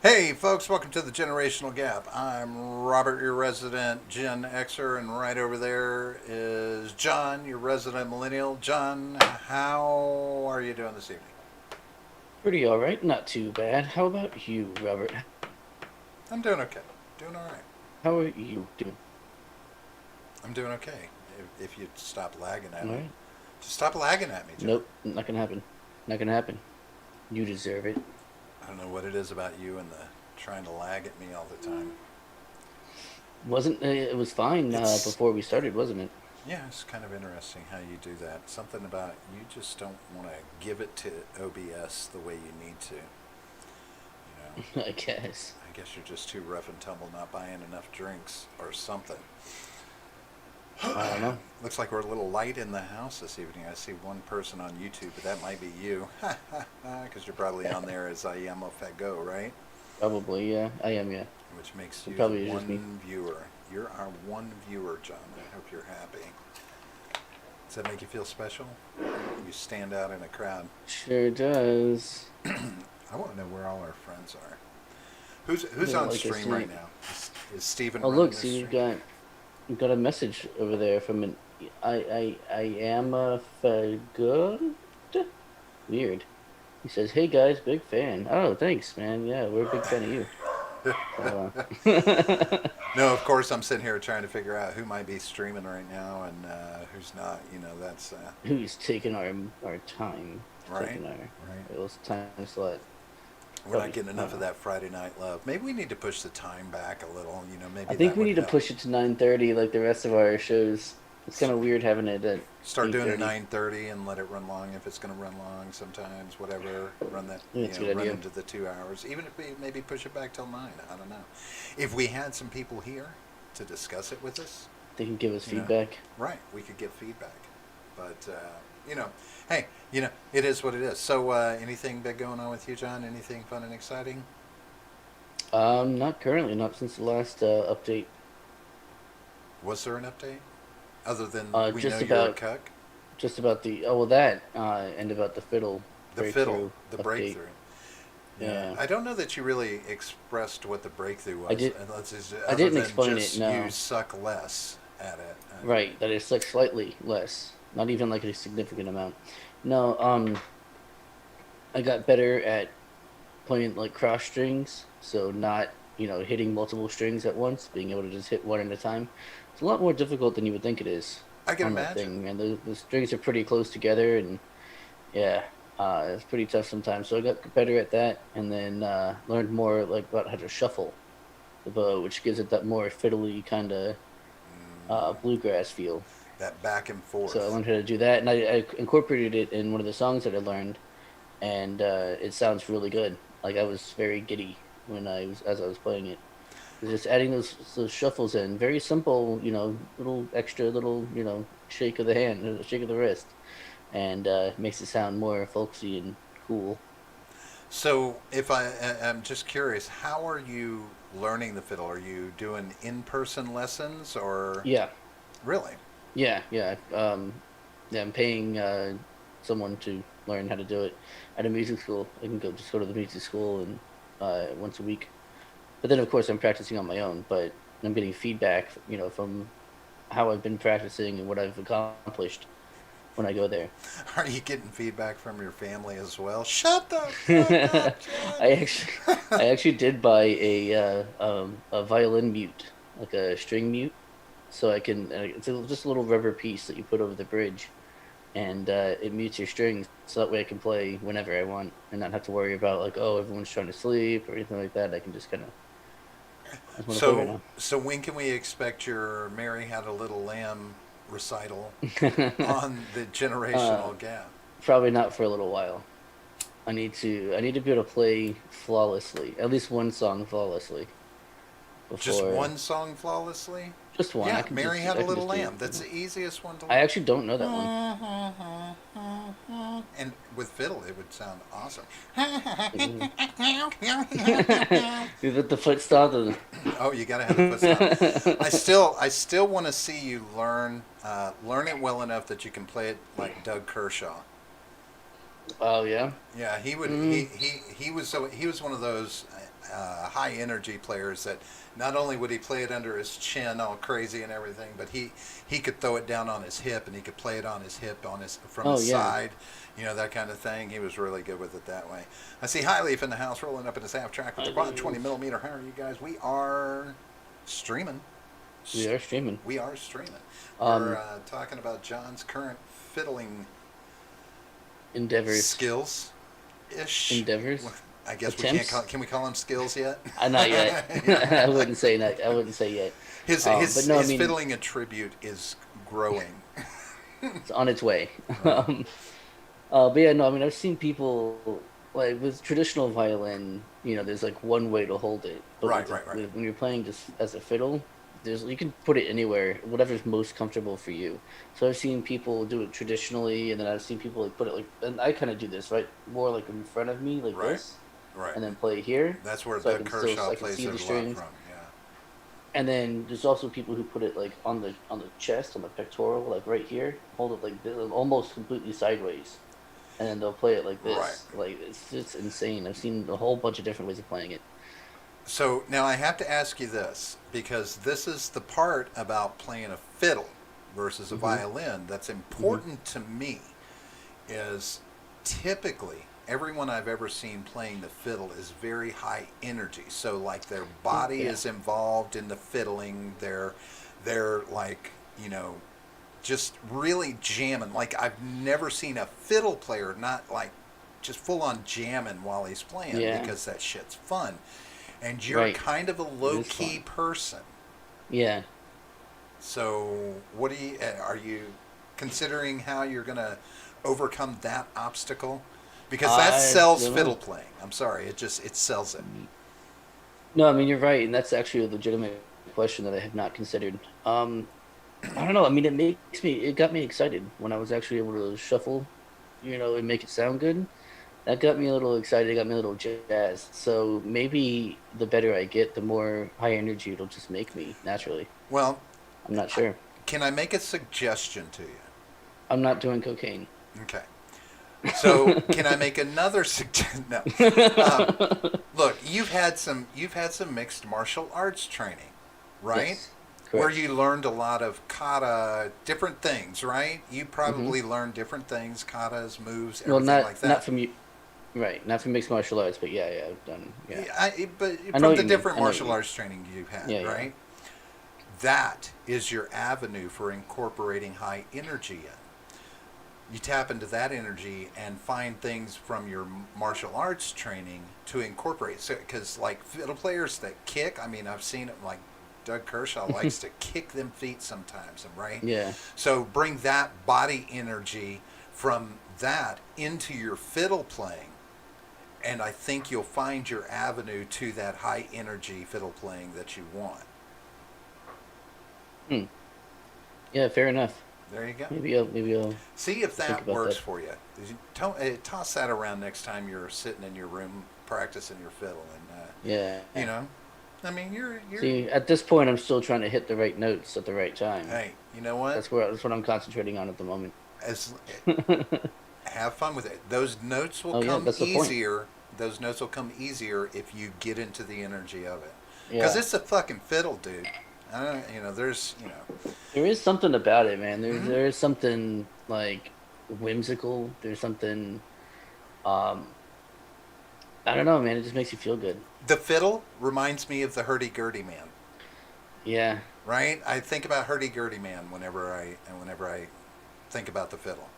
Hey, folks, welcome to the Generational Gap. I'm Robert, your resident Gen Xer, and right over there is John, your resident Millennial. John, how are you doing this evening? Pretty all right, not too bad. How about you, Robert? I'm doing okay. Doing all right. How are you doing? I'm doing okay. If you'd stop lagging at All me. right. Just stop lagging at me, John. Nope, not gonna happen. Not gonna happen. You deserve it. I don't know what it is about you and the trying to lag at me all the time. Wasn't it was fine It's, before we started, wasn't it? yeah, it's kind of interesting how you do that. Something about you just don't want to give it to OBS the way you need to. I guess. I guess you're just too rough and tumble, not buying enough drinks or something. I don't know. Looks like we're a little light in the house this evening. I see one person on YouTube, but that might be you. Because you're probably on there as I am off at Go, right? Probably, yeah. I am, yeah. Which makes It you probably the is just me. one viewer. You're our one viewer, John. I hope you're happy. Does that make you feel special? You stand out in a crowd. Sure does. I want to know where all our friends are. Who's Feel on like a stream right sleep. now? Is Steven Oh running look, this see stream? you've got a message over there from an I am a good. Weird. He says, "Hey guys, big fan." Oh, thanks, man. Yeah, we're a big fan of you. So, No, of course I'm sitting here trying to figure out who might be streaming right now and who's not. You know, that's who's taking our time? right, Taking right. our little time slot. We're not Probably. getting I enough don't of know. that Friday night love. Maybe we need to push the time back a little. You know, I maybe think that we would need to help. push it to 9:30 like the rest of our shows. It's kind of weird having it at Start doing a 8:30. 9:30 and let it run long if it's going to run long. Sometimes, whatever, run that. Yeah, it's a good Run idea. into the 2 hours. Even if we maybe push it back till 9. I don't know. If we had some people here to discuss it with us, They can give us you know, feedback. right, we could get feedback. But you know, hey, it is what it is. So, anything big going on with you, John? Anything fun and exciting? Not currently, not since the last update. Was there an update other than we know Just you're a about cuck? the oh well that and about the fiddle The fiddle, breakthrough the update. breakthrough. Yeah, Yeah, I don't know that you really expressed what the breakthrough I was, did. I other didn't than explain it. just you No, suck less at it. right. That it's like slightly less, not even like a significant amount. No, I got better at playing like cross strings, so not hitting multiple strings at once, being able to just hit one at a time. It's a lot more difficult than you would think it is I can on that imagine. thing, and the strings are pretty close together, and yeah, it's pretty tough sometimes. So I got better at that, and then learned more like about how to shuffle the bow, which gives it that more fiddly kind of bluegrass feel. That back and So I forth. learned how to do that, and I incorporated it in one of the songs that I learned, and it sounds really good. Like I was very giddy when I was as I was playing it. Just adding those shuffles in, very simple, little extra little, shake of the hand, shake of the wrist, and makes it sound more folksy and cool. So, I'm just curious, how are you learning the fiddle? Are you doing in-person lessons or Yeah, really? yeah. Yeah, I'm paying someone to learn how to do it at a music school. I can go to the music school and once a week. But then, of course, I'm practicing on my own. But I'm getting feedback, from how I've been practicing and what I've accomplished when I go there. Are you getting feedback from your family as well? Shut the fuck I up, John. actually, I actually did buy a violin mute, like a string mute, so I can. Just a little rubber piece that you put over the bridge, and it mutes your strings, so that way I can play whenever I want and not have to worry about like, oh, everyone's trying to sleep or anything like that. I can just kind of, I just want to play right So when can we expect your Mary Had a Little Lamb recital now. on the uh, generational gap? Probably not for a little while. I need to be able to play flawlessly, at least one song flawlessly Just before one song flawlessly? just one. Yeah, Mary Had a I can Little just do Lamb. That's the easiest one to I learn. actually don't know that one. And with fiddle, it would sound awesome. Is it the foot stomp? Oh, you got to have the foot stomp. I still want to see you learn it well enough that you can play it like Doug Kershaw. Oh yeah. Yeah, he would. Mm. He was so he was one of those. high energy players that not only would he play it under his chin all crazy and everything, but he could throw it down on his hip and he could play it on his hip on his from Oh his yeah. side, that kind of thing. He was really good with it that way. I see Highleaf in the house rolling up in his half track with the quad 20 millimeter. How are you guys? We are streaming. We are streaming. We are streaming. Um, We're talking about John's current fiddling endeavors. skills ish. Endeavors. I guess Attempts? can we call them skills yet? Not yet. I wouldn't say that. I wouldn't say yet. His But no, I mean, fiddling attribute is growing. it's on its way. Right. But yeah, no, I mean, I've seen people like with traditional violin. There's like one way to hold it. But Right, right. when you're playing just as a fiddle, you can put it anywhere, whatever's most comfortable for you. So I've seen people do it traditionally, and then I've seen people like put it like, and I kind of do this right, more like in front of me, like Right. this, Right. and then play here. That's where so I Doug can Kershaw I can plays see it the a lot strings. from. Yeah. And then there's also people who put it like on the chest, on the pectoral, like right here, hold it like this, almost completely sideways, and then they'll play it like this. Right. Like it's insane. I've seen a whole bunch of different ways of playing it. So now I have to ask you this because this is the part about playing a fiddle versus a violin that's important to me. Is typically everyone I've ever seen playing the fiddle is very high energy. So like their body Yeah. is involved in the fiddling. They're like just really jamming. Like I've never seen a fiddle player not like just full on jamming while he's playing Yeah. because that shit's fun. And you're Right. kind of a low key fun. person. Yeah. So what are you considering how you're going to overcome that obstacle? Because that I sells don't know. fiddle playing. I'm sorry, it sells it. No, I mean you're right, and that's actually a legitimate question that I have not considered. I don't know. I mean, it got me excited when I was actually able to shuffle, and make it sound good. That got me a little excited. It got me a little jazzed. So maybe the better I get, the more high energy it'll just make me naturally. Well, I'm not sure. can I make a suggestion to you? I'm not doing cocaine. Okay. So can I make another suggestion? No. Look, you've had some mixed martial arts training, right? Yes, Where correct. you learned a lot of kata, different things, right? You probably learned different things, katas, moves, Well, everything not like that. not from you, right? Not from mixed martial arts, but yeah, I've done. Yeah, But I know from what the you mean. different I know what martial you mean. arts training you've had, Yeah, yeah. right? That is your avenue for incorporating high energy in. You tap into that energy and find things from your martial arts training to incorporate. So, because like fiddle players that kick, I mean, I've seen it like Doug Kershaw likes to kick them feet sometimes, right? Yeah. So bring that body energy from that into your fiddle playing, and I think you'll find your avenue to that high energy fiddle playing that you want. Yeah, fair enough. There you go. Maybe I'll See if think that about works that. for you. Toss that around next time you're sitting in your room practicing your fiddle, and Yeah. I mean, you're. See, at this point, I'm still trying to hit the right notes at the right time. Hey, you know what? That's what I'm concentrating on at the moment. As have fun with it. Those notes will Oh, yeah, come that's the point. easier. Those notes will come easier if you get into the energy of it. Yeah. Because it's a fucking fiddle, dude. I don't. There's. There is something about it, man. Mm-hmm. There is something like whimsical. There's something. I don't know, man. It just makes you feel good. The fiddle reminds me of the hurdy-gurdy man. Yeah. Right? I think about hurdy-gurdy man whenever I think about the fiddle,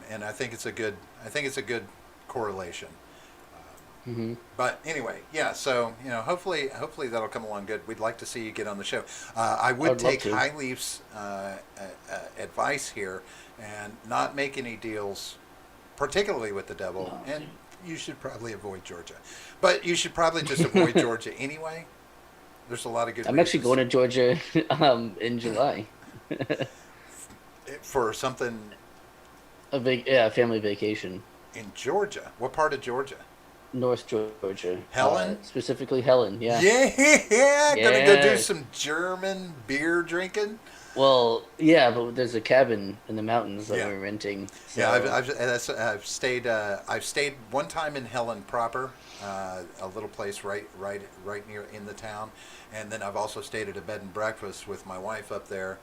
and I think it's a good correlation. Hmm. But anyway, yeah. So hopefully that'll come along good. We'd like to see you get on the show. I would I'd love take to. Highleaf's advice here and not make any deals, particularly with the devil. No, and you should probably avoid Georgia, but you should probably just avoid Georgia anyway. There's a lot of good. I'm actually going to Georgia in July. for something Family vacation. in Georgia. What part of Georgia? North Georgia. Helen? Specifically Helen, yeah. Yeah, gonna go do Yes. some German beer drinking. Well, yeah, but there's a cabin in the mountains that Yeah. we're renting. Yeah, So I've stayed one time in Helen proper, a little place right near in the town, and then I've also stayed at a bed and breakfast with my wife up there.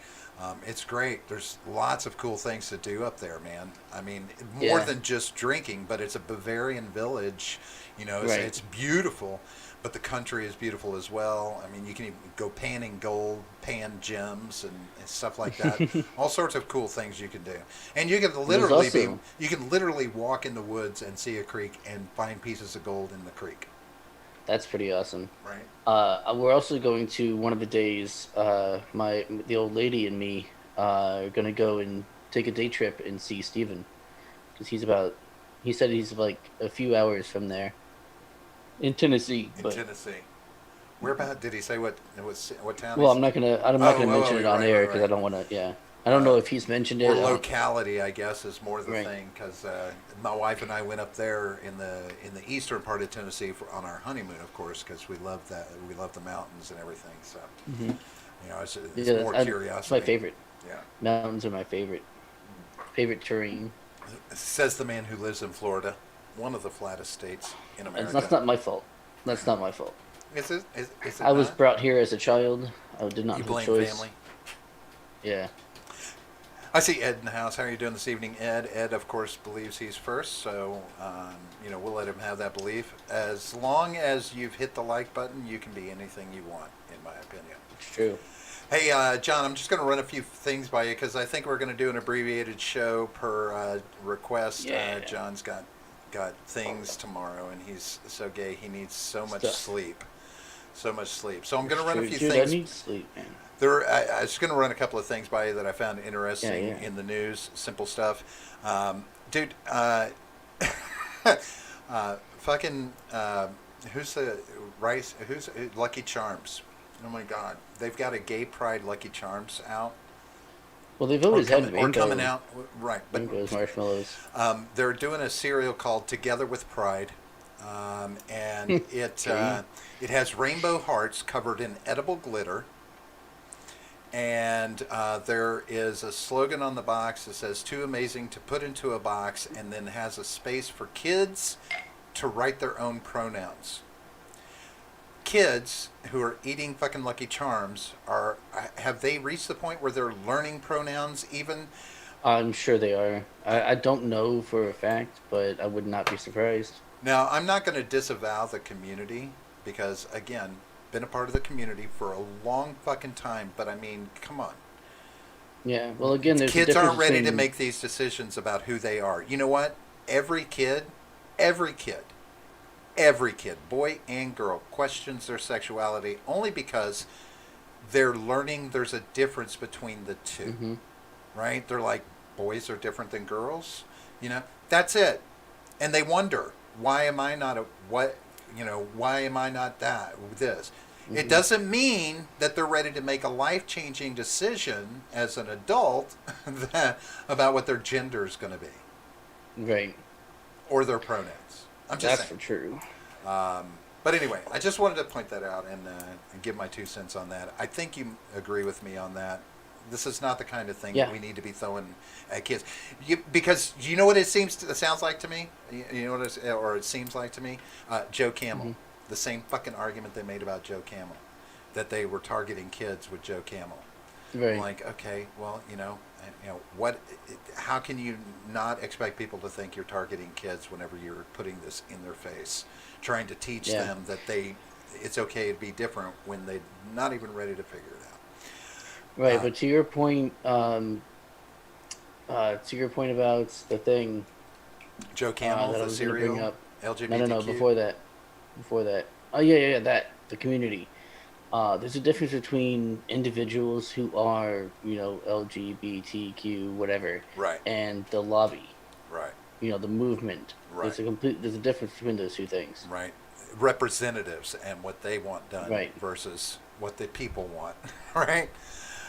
It's great. There's lots of cool things to do up there, man. I mean, more yeah, than just drinking, but it's a Bavarian village. You know, right. it's beautiful, but the country is beautiful as well. I mean, you can even go panning gold, pan gems, and stuff like that. All sorts of cool things you can do, and There's also you can literally walk in the woods and see a creek and find pieces of gold in the creek. that's pretty awesome. Right. We're also going to one of the days. The old lady and me are gonna go and take a day trip and see Steven because he's about. He said he's like a few hours from there in Tennessee, In but Tennessee. Where about? Did he say what town well, he's? I'm not gonna mention it You're on right, air right, because I right. don't want to. Yeah, I don't know if he's mentioned Or it. I don't. locality, I guess, is more the Right. thing because my wife and I went up there in the eastern part of Tennessee on our honeymoon, of course, because we love that we love the mountains and everything. So Hmm. it's Yeah, more it's my curiosity. favorite. Yeah. Mountains are my favorite terrain. Says the man who lives in Florida, one of the flattest states in That's America. not my fault. That's not my fault. Is I it was not? brought here as a child. I did not You have a blame choice. family. Yeah. I see Ed in the house. How are you doing this evening, Ed? Ed, of course, believes he's first, so we'll let him have that belief. As long as you've hit the like button, you can be anything you want, in my opinion. It's true. Hey, John, I'm just going to run a few things by you because I think we're going to do an abbreviated show per request. Yeah. John's got things tomorrow, and he's so gay. He needs Stuff. so much sleep. So I'm going It's to run a true. few Dude, I things. need sleep, man. I was going to run a couple of things by you that I found Yeah, interesting yeah. in the news. Simple stuff, dude. Fucking who's the Rice? Who's Lucky Charms? Oh my God, they've got a gay pride Lucky Charms out Well, they've always had or coming rainbow, out. Right, but rainbows, marshmallows. they're doing a cereal called Together with Pride, and Okay. it has rainbow hearts covered in edible glitter. And there is a slogan on the box that says "Too amazing to put into a box," and then has a space for kids to write their own pronouns. Kids who are eating fucking Lucky Charms have they reached the point where they're learning pronouns even? I'm sure they are. I don't know for a fact, but I would not be surprised. Now, I'm not going to disavow the community because, again, been a part of the community for a long fucking time. But I mean, come on. Yeah. Well, again, there's a Kids difference aren't ready to between. make these decisions about who they are. You know what? Every kid, every kid, every kid, boy and girl, questions their sexuality only because they're learning there's a difference between the two, Hmm. right? They're like, boys are different than girls. That's it. And they wonder, why am I not why am I not this? It Hmm. doesn't mean that they're ready to make a life-changing decision as an adult about what their gender is going to be Right. or their pronouns. I'm just That's saying. for true. But anyway, I just wanted to point that out and give my 2 cents on that. I think you agree with me on that. This is not the kind of thing that Yeah. we need to be throwing at kids, because you know what it sounds like to me. You know what or it seems like to me. Joe Camel, Hmm. the same fucking argument they made about Joe Camel, that they were targeting kids with Joe Camel. I'm Right. like, okay, well, what? How can you not expect people to think you're targeting kids whenever you're putting this in their face, trying to teach Yeah. them that it's okay to be different when they're not even ready to figure it out. Right. Uh, But to your point about the thing Joe Camel, that I the was going to bring serial up. No. LGBTQ. Before that. Oh yeah. That the community. There's a difference between individuals who are, LGBTQ, whatever, Right, and the lobby, right, the movement. right, There's a difference between those two things. right. Representatives and what they want done Right. versus what the people want, right?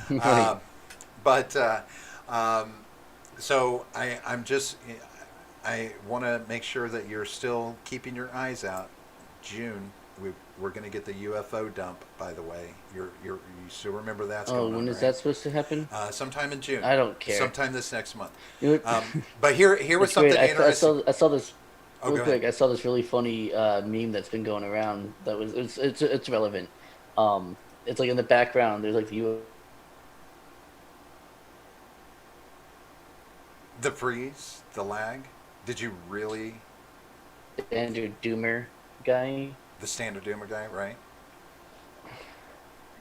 Right. Um, but so I want to make sure that you're still keeping your eyes out. June we're going to get the UFO dump. By the way, you still remember that's Oh, going on, when is right? that supposed to happen? Sometime in June, I don't care. sometime this next month. You know what? But here was It's great. something interesting. I saw this Oh, real go ahead. quick. I saw this really funny meme that's been going around. That was it's relevant. It's like in the background. There's like the The freeze, the lag. Did you really Andrew Doomer guy. the standard doomer guy, right?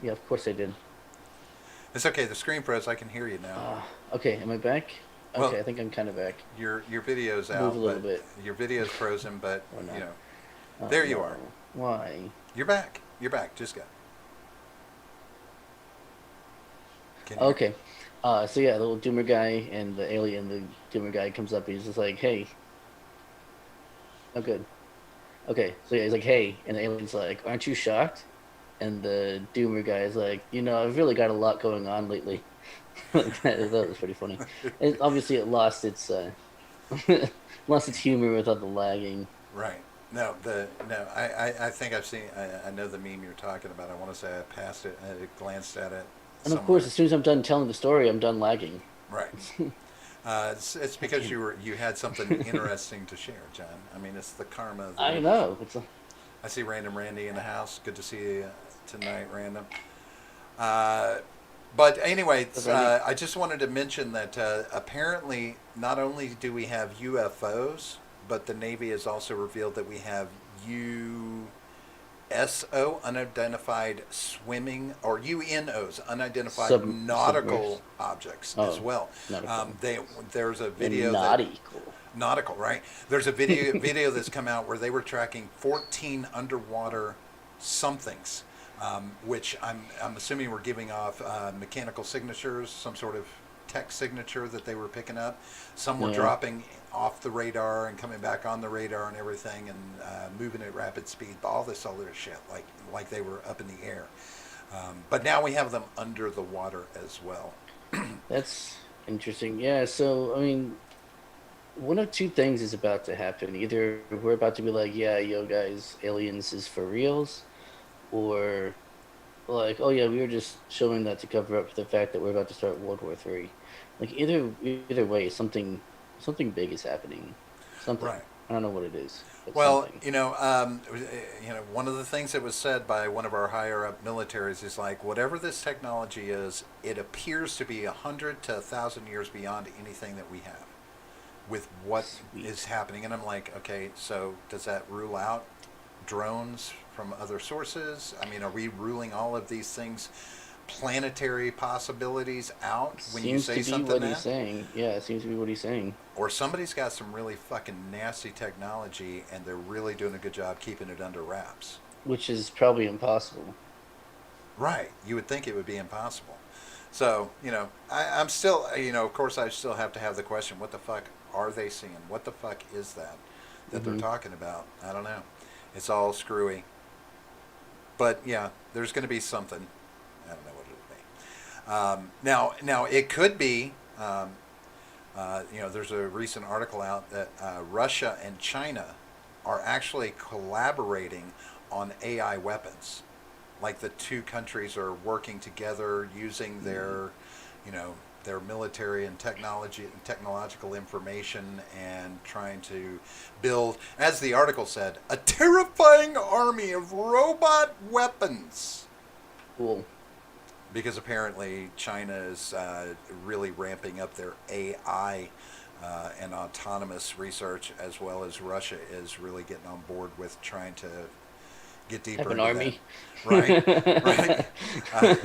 Yeah, of course I did. It's okay. The screen froze. I can hear you now. Okay, am I back? Well, Okay, I think I'm kind of back. your video's Move a out, little but bit. your video's frozen. But Or you not. know, Oh there you are. no. Why? You're back. You're back. Just go. Can you? Okay. So yeah, the little Doomer guy and the alien, the Doomer guy comes up. He's just like, "Hey, oh good." Okay, so yeah, he's like, "Hey," and the alien's like, "Aren't you shocked?" And the Doomer guy is like, I've really got a lot going on lately." Like that was pretty funny. And obviously, it lost its lost its humor without the lagging. Right. No, no. I think I've seen. I know the meme you're talking about. I want to say I passed it. I glanced at it And of course, somewhere. as soon as I'm done telling the story, I'm done lagging. Right. It's because you had something interesting to share, John. I mean, it's the karma of I the. know. I see Random Randy in the house. Good to see you tonight, Random. Uh, but anyway, I just wanted to mention that apparently not only do we have UFOs, but the Navy has also revealed that we have USO, unidentified swimming, or UNOs, unidentified nautical Submerged. objects as Oh, well. nautical. They there's a And video that nautical. nautical, right? There's a video that's come out where they were tracking 14 underwater somethings, which I'm assuming were giving off mechanical signatures, some sort of tech signature that they were picking up. Some were Yeah. dropping off the radar and coming back on the radar and everything, and moving at rapid speed. All this other shit, like they were up in the air. But now we have them under the water as well. That's interesting. Yeah, so I mean, one of two things is about to happen. Either we're about to be like, yeah, yo guys, aliens is for reals, or like, oh yeah, we were just showing that to cover up the fact that we're about to start World War III. Like either way, something big is happening. Something. Right. I don't know what it is, but Well, something. one of the things that was said by one of our higher up militaries is like, whatever this technology is, it appears to be 100 to 1,000 years beyond anything that we have with what is Sweet. happening. And I'm like, okay, so does that rule out drones from other sources? I mean, are we ruling all of these things, planetary possibilities, out when you Seems say to be something what he's that? saying. Yeah, it seems to be what he's saying. Or somebody's got some really fucking nasty technology and they're really doing a good job keeping it under wraps. Which is probably impossible. Right. You would think it would be impossible. So, I'm still, of course, I still have to have the question, what the fuck are they seeing? What the fuck is that they're Hmm. talking about? I don't know. It's all screwy. But yeah, there's going to be something. I don't know what it'll be. Now it could be. There's a recent article out that Russia and China are actually collaborating on AI weapons. Like the two countries are working together using you know, their military and technological information and trying to build, as the article said, a terrifying army of robot weapons. Cool. Because apparently China is really ramping up their AI and autonomous research, as well as Russia is really getting on board with trying to get Have deeper an into army. that. Right, right. Uh,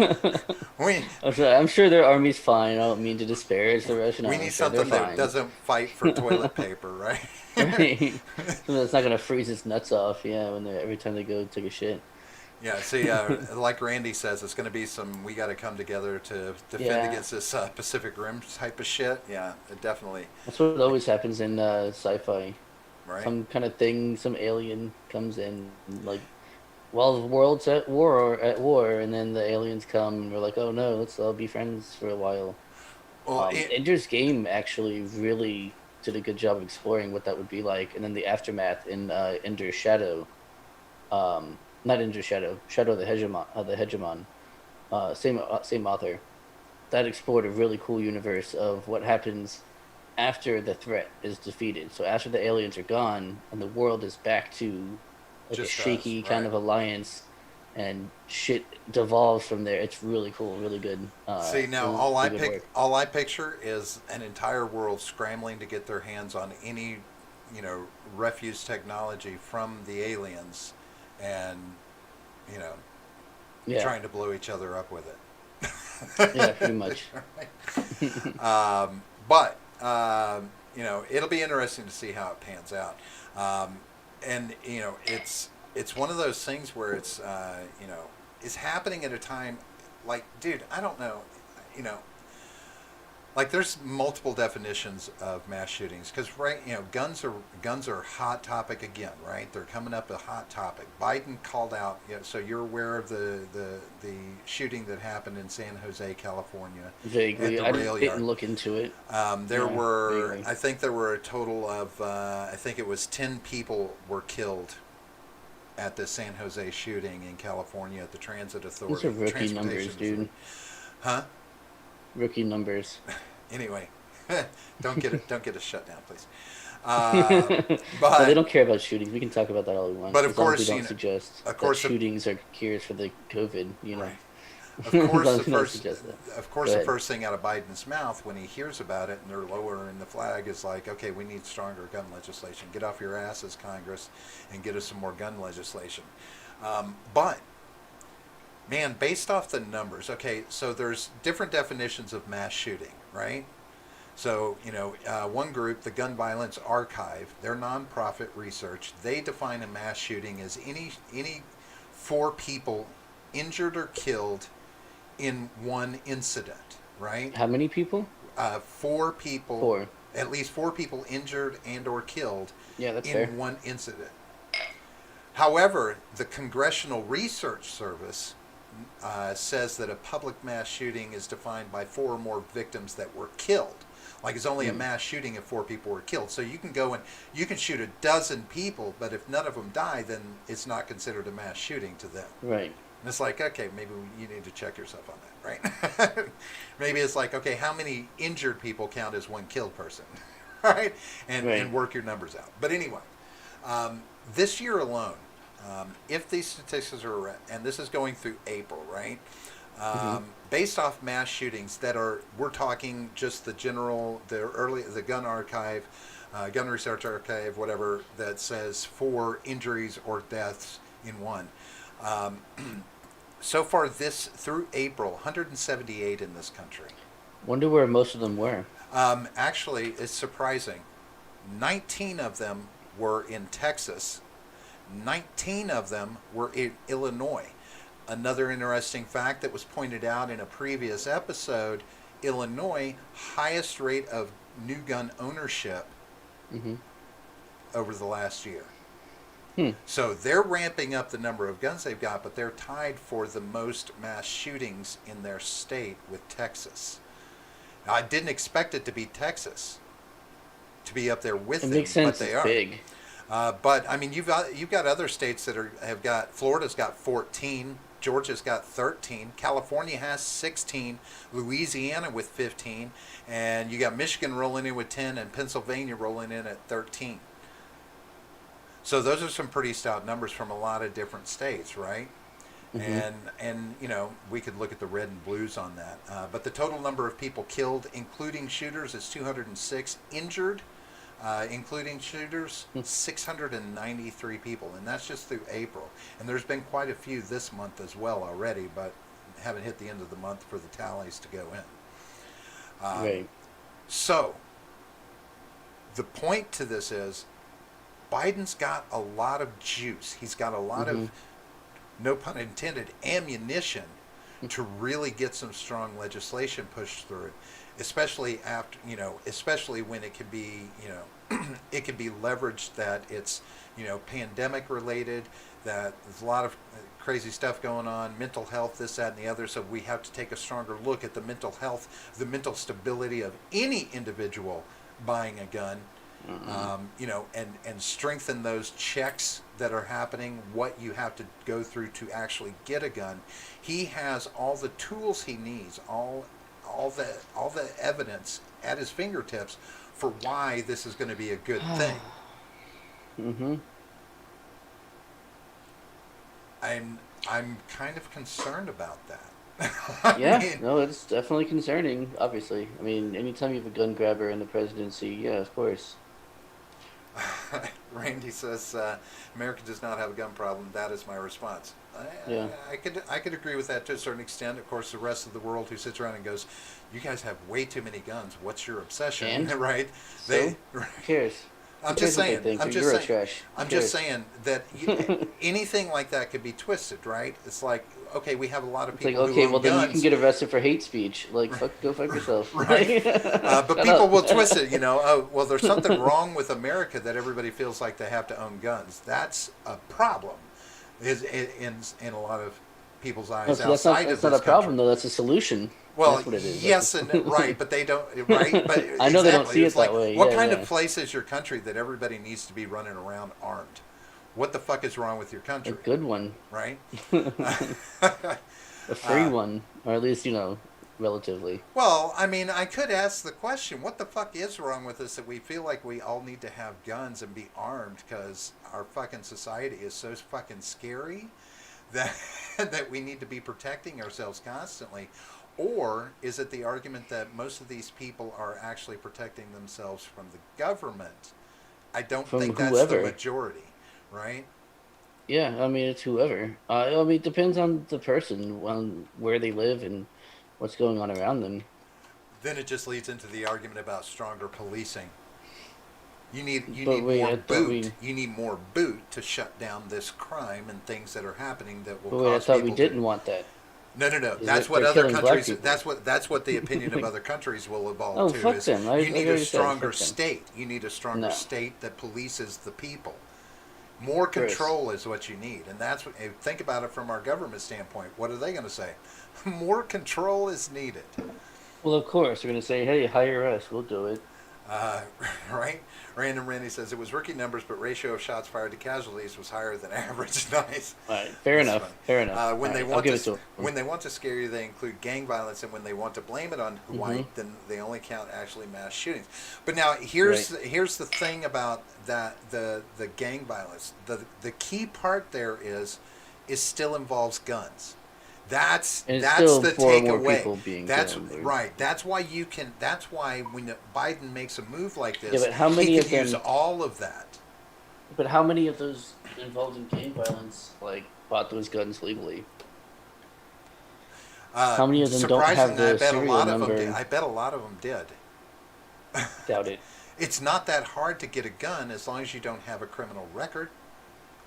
we I'm sure their army's fine. I don't mean to disparage the Russian we army. need I'm sure they're something that fine. doesn't fight for toilet paper, right? Right? Something that's not gonna freeze its nuts off. Yeah, when they every time they go take a shit. Yeah, see, like Randy says, it's going to be some. We got to come together to defend Yeah, against this Pacific Rim type of shit. Yeah, definitely. that's what always happens in sci-fi. Right. Some kind of thing, some alien comes in, like while the world's at war, and then the aliens come, and we're like, oh no, let's all be friends for a while. Well, Ender's Game actually really did a good job of exploring what that would be like, and then the aftermath in Ender's Shadow. not Ninja Shadow, Shadow the Hegemon, same author. That explored a really cool universe of what happens after the threat is defeated. So after the aliens are gone and the world is back to like a Just us, shaky kind right? of alliance, and shit devolves from there. It's really cool, really good, See, now really good work. all I picture is an entire world scrambling to get their hands on any, you know, refuse technology from the aliens, and you know, Yeah, trying to blow each other up with yeah, it. pretty much. But you know, it'll be interesting to see how it pans out. Um, and you know, it's one of those things where it's you know, it's happening at a time like, dude, I don't know, you know, like there's multiple definitions of mass shootings because right, you know, guns are a hot topic again, right? They're coming up a hot topic. Biden called out, you know, so you're aware of the shooting that happened in San Jose, California, at Vaguely, the I rail didn't yard. look into it. There Yeah, were, vaguely. I think there were a total of, I think it was 10 people were killed at the San Jose shooting in California at the These are rookie Transportation numbers, dude. Authority. Huh? Rookie numbers. Anyway, don't get us shut down, please. No, they But don't care about shootings. We can talk about that all we want, but of as long as we course, you don't know, suggest of that course, shootings are cures for the COVID. right. Of As course, long as we don't suggest that. Go the ahead. first thing out of Biden's mouth when he hears about it and they're lowering the flag is like, okay, we need stronger gun legislation. Get off your asses, Congress, and get us some more gun legislation. But man, based off the numbers, okay, so there's different definitions of mass shooting, right? So, you know, one group, the Gun Violence Archive, their nonprofit research, they define a mass shooting as any four people injured or killed in one incident, right? How many people? Four people, Four. at least four people injured and or killed Yeah, that's fair. in one incident. However, the Congressional Research Service says that a public mass shooting is defined by four or more victims that were killed. Like it's only a Mm, mass shooting if four people were killed. So you can go and you can shoot a dozen people, but if none of them die, then it's not considered a mass shooting to them. right. And it's like, okay, maybe you need to check yourself on that, right? Maybe it's like, okay, how many injured people count as one killed person, right? And Right. work your numbers out. But anyway, this year alone, if these statistics are right, and this is going through April, right? Hmm. Based off mass shootings that are, we're talking just the gun archive, gun research archive, whatever, that says four injuries or deaths in one. Um, so far, this through April, 178 in this country. Wonder where most of them were. Actually, it's surprising. 19 of them were in Texas. 19 of them were in Illinois. Another interesting fact that was pointed out in a previous episode, Illinois, highest rate of new gun ownership Hmm. over the last year. Hmm. So they're ramping up the number of guns they've got, but they're tied for the most mass shootings in their state with Texas. Now, I didn't expect it to be Texas, to be up there with It them, makes but sense. they It's are. big. But I mean, you've got other states that have got, Florida's got 14, Georgia's got 13, California has 16, Louisiana with 15, and you got Michigan rolling in with 10, and Pennsylvania rolling in at 13. So those are some pretty stout numbers from a lot of different states, right? Hmm. And you know, we could look at the red and blues on that. But the total number of people killed, including shooters, is 206. Injured, including shooters, 693 people, and that's just through April. And there's been quite a few this month as well already, but haven't hit the end of the month for the tallies to go in. Right. So the point to this is Biden's got a lot of juice. He's got a lot Hmm. of, no pun intended, ammunition to really get some strong legislation pushed through, especially after, you know, especially when it can be, you know, it can be leveraged that it's, you know, pandemic related, that there's a lot of crazy stuff going on, mental health, this, that, and the other. So we have to take a stronger look at the mental health, the mental stability of any individual buying a gun, and strengthen those checks that are happening, what you have to go through to actually get a gun. He has all the tools he needs, all the evidence at his fingertips for why this is going to be a good thing. Mm-hmm. I'm kind of concerned about that. I Yeah, mean, no, it's definitely concerning, obviously. I mean, anytime you have a gun grabber in the presidency, yeah, of course. Randy says America does not have a gun problem. That is my response. Yeah. I could agree with that to a certain extent. Of course, the rest of the world who sits around and goes, "You guys have way too many guns. What's your obsession?" And? Right? So? Who cares? Who I'm just cares what they saying. think? I'm They're just saying. Eurotrash. Who I'm just cares? saying that anything like that could be twisted, right? It's like, okay, we have a lot of It's like, people who okay, own well then you can guns, get arrested for hate speech. Like, fuck, go fuck yourself. right? But Shut people up. will twist it, Oh, well, there's something wrong with America that everybody feels like they have to own guns. That's a problem, is in a lot of people's No, eyes so that's not outside of that's not this a problem country. though. That's a solution. Well, That's what it is. yes and right, but they don't. Right, but I know they don't exactly, see it's it like, that way. what Yeah, kind yeah. of place is your country that everybody needs to be running around armed? What the fuck is wrong with your A country? good one, Right? a free uh, one, or at least relatively. Well, I mean, I could ask the question, what the fuck is wrong with us that we feel like we all need to have guns and be armed because our fucking society is so fucking scary that that we need to be protecting ourselves constantly? Or is it the argument that most of these people are actually protecting themselves from the government? I don't From think that's the whoever. majority, right? Yeah, I mean it's whoever. I mean it depends on the person, on where they live and what's going on around them. Then it just leads into the argument about stronger policing. You But need wait, more I thought boot. we, You need more boot to shut down this crime and things that are happening that will but wait, I cause thought we people to. didn't want that. No, no, no. 'Cause That's what they're other killing black countries. people. That's what the opinion of other countries will evolve Oh, to. fuck Is them! you I need a already said stronger fuck them. state. You need a stronger No, state that polices the people. More Chris. control is what you need, and that's what. Think about it from our government standpoint. What are they going to say? More control is needed. Well, of course they're gonna say, "Hey, hire us. We'll do it." Uh, right? Random Randy says it was rookie numbers, but ratio of shots fired to casualties was higher than average. Nice. All right, fair That's enough. funny. Fair enough. When All they right, I'll want give to it to them. when they want to scare you, they include gang violence, and when they want to blame it on Mm-hmm. white, then they only count actually mass shootings. But now Right. here's the thing about that the gang violence. The key part there is still involves guns. And it's That's still the four more takeaway. people being That's killed. right. That's why you can. That's why when Biden makes a move like Yeah, this, but how he many can of use them? all of that. But how many of those involved in gang violence like bought those guns legally? How many of them don't have Surprisingly, I the bet a serial lot of them did. number? I bet a lot of them did. Doubt it. It's not that hard to get a gun as long as you don't have a criminal record.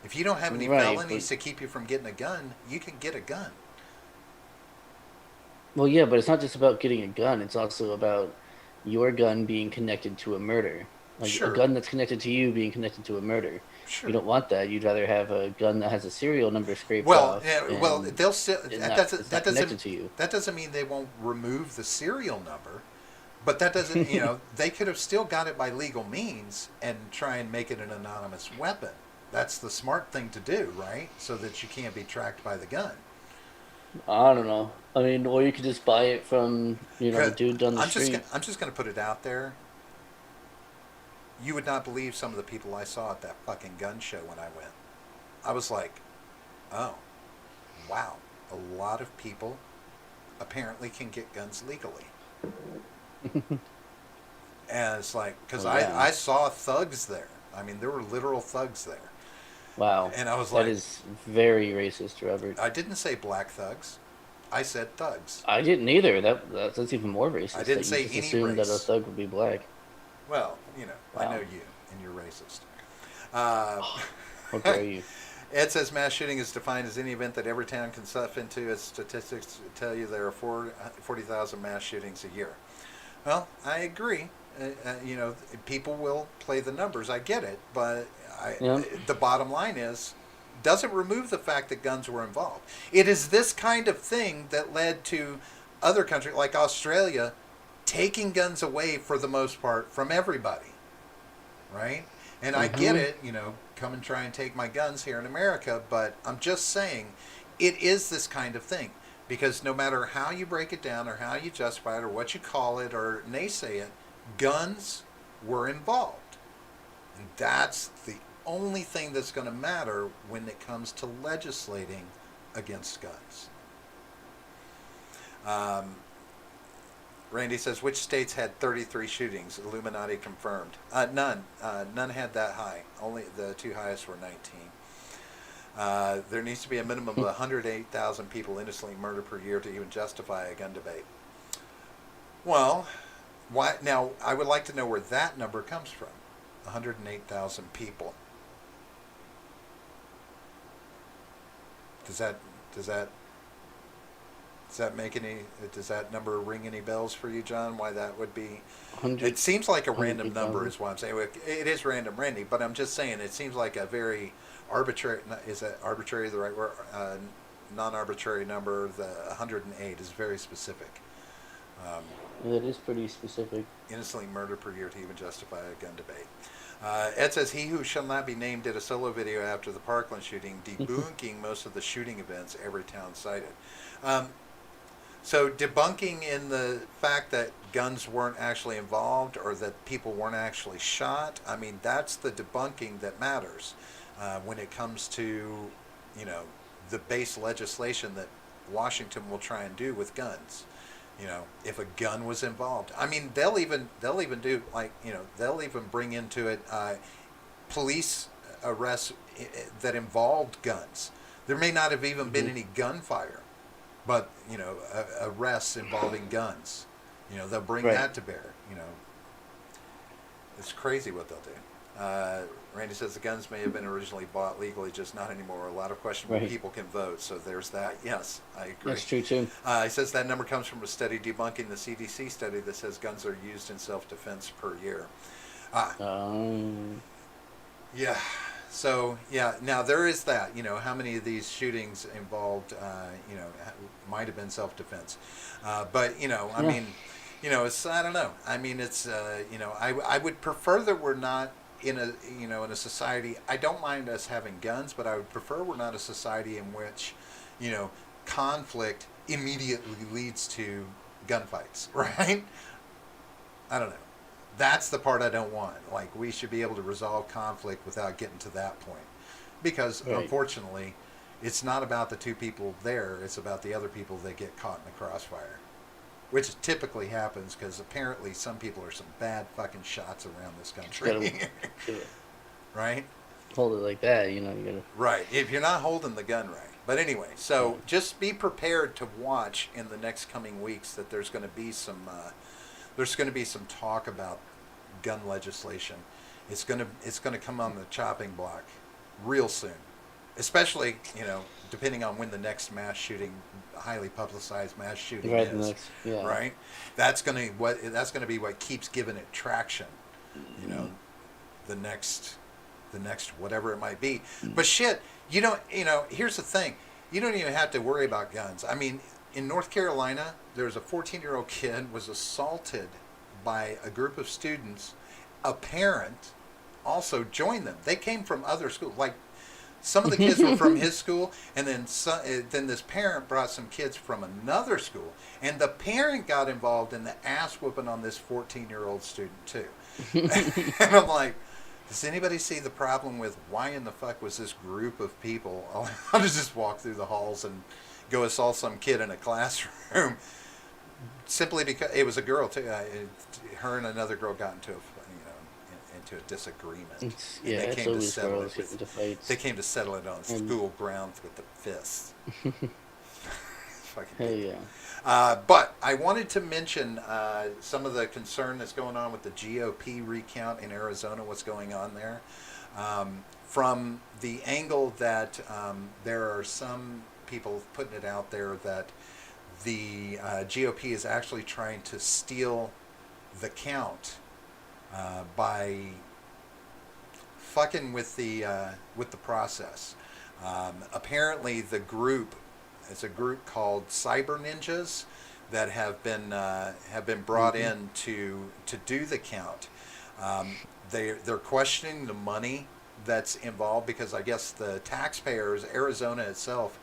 If you don't have any Right, felonies but to keep you from getting a gun, you can get a gun. well, yeah, but it's not just about getting a gun. It's also about your gun being connected to a murder. Like a Sure, gun that's connected to you being connected to a murder. You sure. don't want that. You'd rather have a gun that has a serial number scraped Well, off yeah, well, and they'll still. it's not connected to you. That doesn't mean they won't remove the serial number, but that doesn't. They could have still got it by legal means and try and make it an anonymous weapon. That's the smart thing to do, right? So that you can't be tracked by the gun. I don't know. I mean, or you could just buy it from, the 'Cause dude down the street. I'm just gonna put it out there. You would not believe some of the people I saw at that fucking gun show when I went. I was like, oh, wow, a lot of people apparently can get guns legally. And it's like, because Well, yeah. I saw thugs there. I mean, there were literal thugs there. Wow. And I was That like, is very racist, Robert. I didn't say black thugs. I said thugs. I didn't either. That's even more racist. I That didn't you say just any assumed that a race. thug would be black. Well, I know Wow. you, and you're racist. Uh, How dare you? Ed says mass shooting is defined as any event that every town can stuff into. Its statistics tell you there are 40,000 mass shootings a year. Well, I agree. People will play the numbers. I get it, but Yeah. the bottom line is, doesn't remove the fact that guns were involved. It is this kind of thing that led to other countries like Australia taking guns away for the most part from everybody, right? And I get it, come and try and take my guns here in America, but I'm just saying it is this kind of thing. Because no matter how you break it down or how you justify it or what you call it or naysay it, guns were involved. And that's the only thing that's going to matter when it comes to legislating against guns. Randy says, which states had 33 shootings? Illuminati confirmed. None. None had that high. Only the two highest were 19. There needs to be a minimum of 108,000 people innocently murdered per year to even justify a gun debate. Well, why? Now, I would like to know where that number comes from. 108,000 people. Does that make any? Does that number ring any bells for you, John? Why that would be? 100, It seems like a random 108,000. number, is what I'm saying. It is random, Randy, but I'm just saying it seems like a very arbitrary. Is that arbitrary the right word? Non-arbitrary number. The 108 is very specific. That is pretty specific. Innocently murdered per year to even justify a gun debate. Ed says, he who shall not be named did a solo video after the Parkland shooting, debunking most of the shooting events every town cited. So debunking in the fact that guns weren't actually involved or that people weren't actually shot, I mean, that's the debunking that matters when it comes to, the base legislation that Washington will try and do with guns. If a gun was involved, I mean, they'll even do they'll even bring into it police arrests that involved guns. There may not have even been any gunfire, but arrests involving guns. They'll bring that to bear. It's crazy what they'll do. Randy says the guns may have been originally bought legally, just not anymore. A lot of questionable people can vote, so there's that. Yes, I agree. That's true too. He says that number comes from a study debunking the CDC study that says guns are used in self-defense per year. Yeah. So, now there is that, how many of these shootings involved, might have been self-defense. But, I mean, it's, I don't know. I mean, it's, I would prefer that we're not in a society. I don't mind us having guns, but I would prefer we're not a society in which, conflict immediately leads to gunfights, right? I don't know. That's the part I don't want. Like, we should be able to resolve conflict without getting to that point. Because, unfortunately, it's not about the two people there. It's about the other people that get caught in the crossfire. Which typically happens because apparently some people are some bad fucking shots around this country. Right? Hold it like that, you gotta... Right. If you're not holding the gun right. But anyway, so just be prepared to watch in the next coming weeks that there's going to be some talk about gun legislation. It's going to come on the chopping block real soon, especially depending on when the next highly publicized mass shooting is. Right. That's going to be what keeps giving it traction. The next whatever it might be. But shit, here's the thing. You don't even have to worry about guns. I mean, in North Carolina, there's a 14-year-old kid was assaulted by a group of students. A parent also joined them. They came from other schools. Like, some of the kids were from his school, and then this parent brought some kids from another school, and the parent got involved in the ass whooping on this 14-year-old student too. And I'm like, does anybody see the problem with why in the fuck was this group of people allowed to just walk through the halls and go assault some kid in a classroom simply because it was a girl too? Her and another girl got into a disagreement. They came to settle it with fights. They came to settle it on school grounds with the fists. Hey, but I wanted to mention some of the concern that's going on with the GOP recount in Arizona. What's going on there? From the angle that there are some people putting it out there that the GOP is actually trying to steal the count by fucking with the process. Apparently, it's a group called Cyber Ninjas that have been brought in to do the count. They're questioning the money that's involved because I guess the taxpayers, Arizona itself,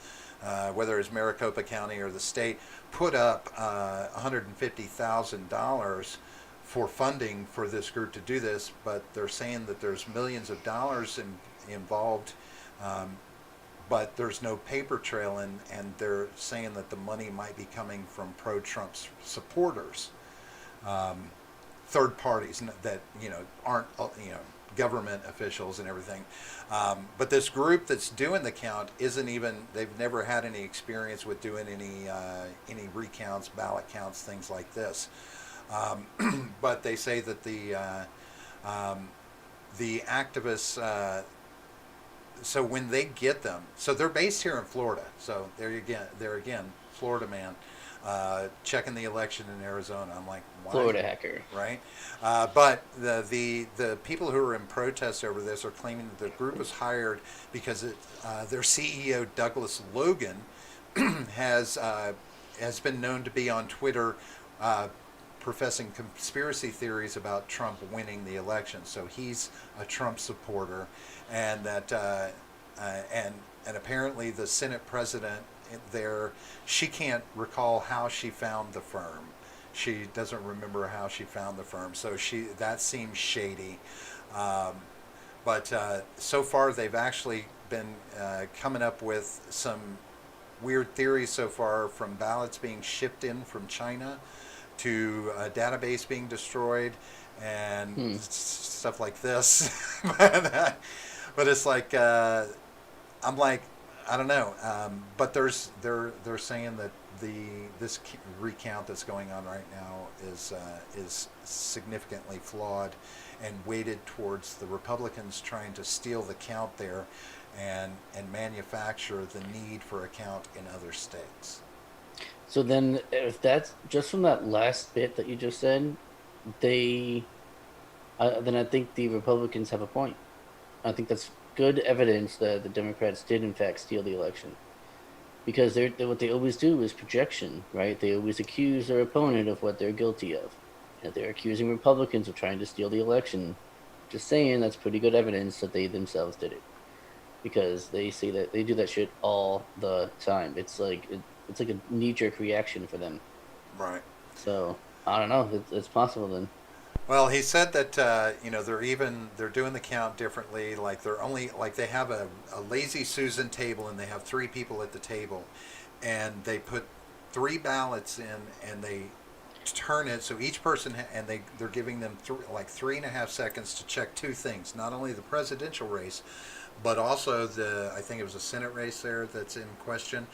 whether it's Maricopa County or the state, put up $150,000 for funding for this group to do this, but they're saying that there's millions of dollars involved, um, but there's no paper trail, and they're saying that the money might be coming from pro-Trump supporters, um, third parties that aren't government officials and everything. But this group that's doing the count isn't even. They've never had any experience with doing any recounts, ballot counts, things like this. But they say that the activists. So when they get them, so they're based here in Florida. So there again, Florida man, checking the election in Arizona. I'm like, why? Florida hacker. Right? But the people who are in protest over this are claiming that the group was hired because their CEO Douglas Logan has been known to be on Twitter. Professing conspiracy theories about Trump winning the election, so he's a Trump supporter, and that and apparently the Senate president there, she can't recall how she found the firm. She doesn't remember how she found the firm, so that seems shady. Um, but so far, they've actually been coming up with some weird theories so far, from ballots being shipped in from China to a database being destroyed and stuff like this. But it's like I'm like, I don't know. But they're saying that this recount that's going on right now is significantly flawed and weighted towards the Republicans trying to steal the count there and manufacture the need for a count in other states. So then, if that's just from that last bit that you just said, they, then I think the Republicans have a point. I think that's good evidence that the Democrats did in fact steal the election, because what they always do is projection, right? They always accuse their opponent of what they're guilty of. And if they're accusing Republicans of trying to steal the election, just saying that's pretty good evidence that they themselves did it, because they say that they do that shit all the time. It's like a knee-jerk reaction for them. Right. So I don't know. It's possible then. Well, he said that they're doing the count differently. Like they have a lazy Susan table, and they have three people at the table, and they put three ballots in, and they turn it so each person and they're giving them 3.5 seconds to check two things: not only the presidential race, but also I think it was a Senate race there that's in question.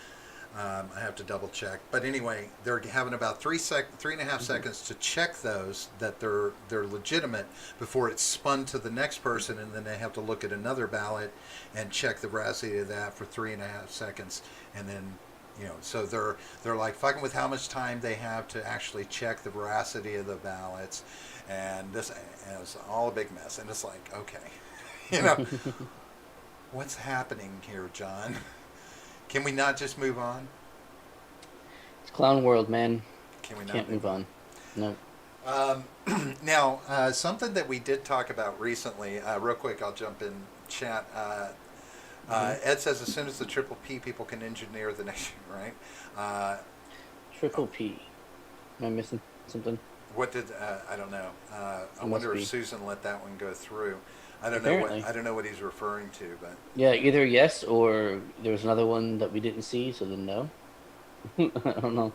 I have to double check, but anyway, they're having about 3.5 seconds to check those that they're legitimate before it's spun to the next person, and then they have to look at another ballot and check the veracity of that for 3.5 seconds, and then so they're like fucking with how much time they have to actually check the veracity of the ballots, and it's all a big mess, and it's like, okay, what's happening here, John? Can we not just move on? It's clown world, man. Can we not Can't move on. No. Now, something that we did talk about recently, real quick, I'll jump in chat. Ed says as soon as the triple P people can engineer the nation, right? Triple P. Am I missing something? What did I don't know. I wonder if Susan let that one go through. Apparently. I don't know what he's referring to, but Yeah, either yes or there was another one that we didn't see, so then no. I don't know.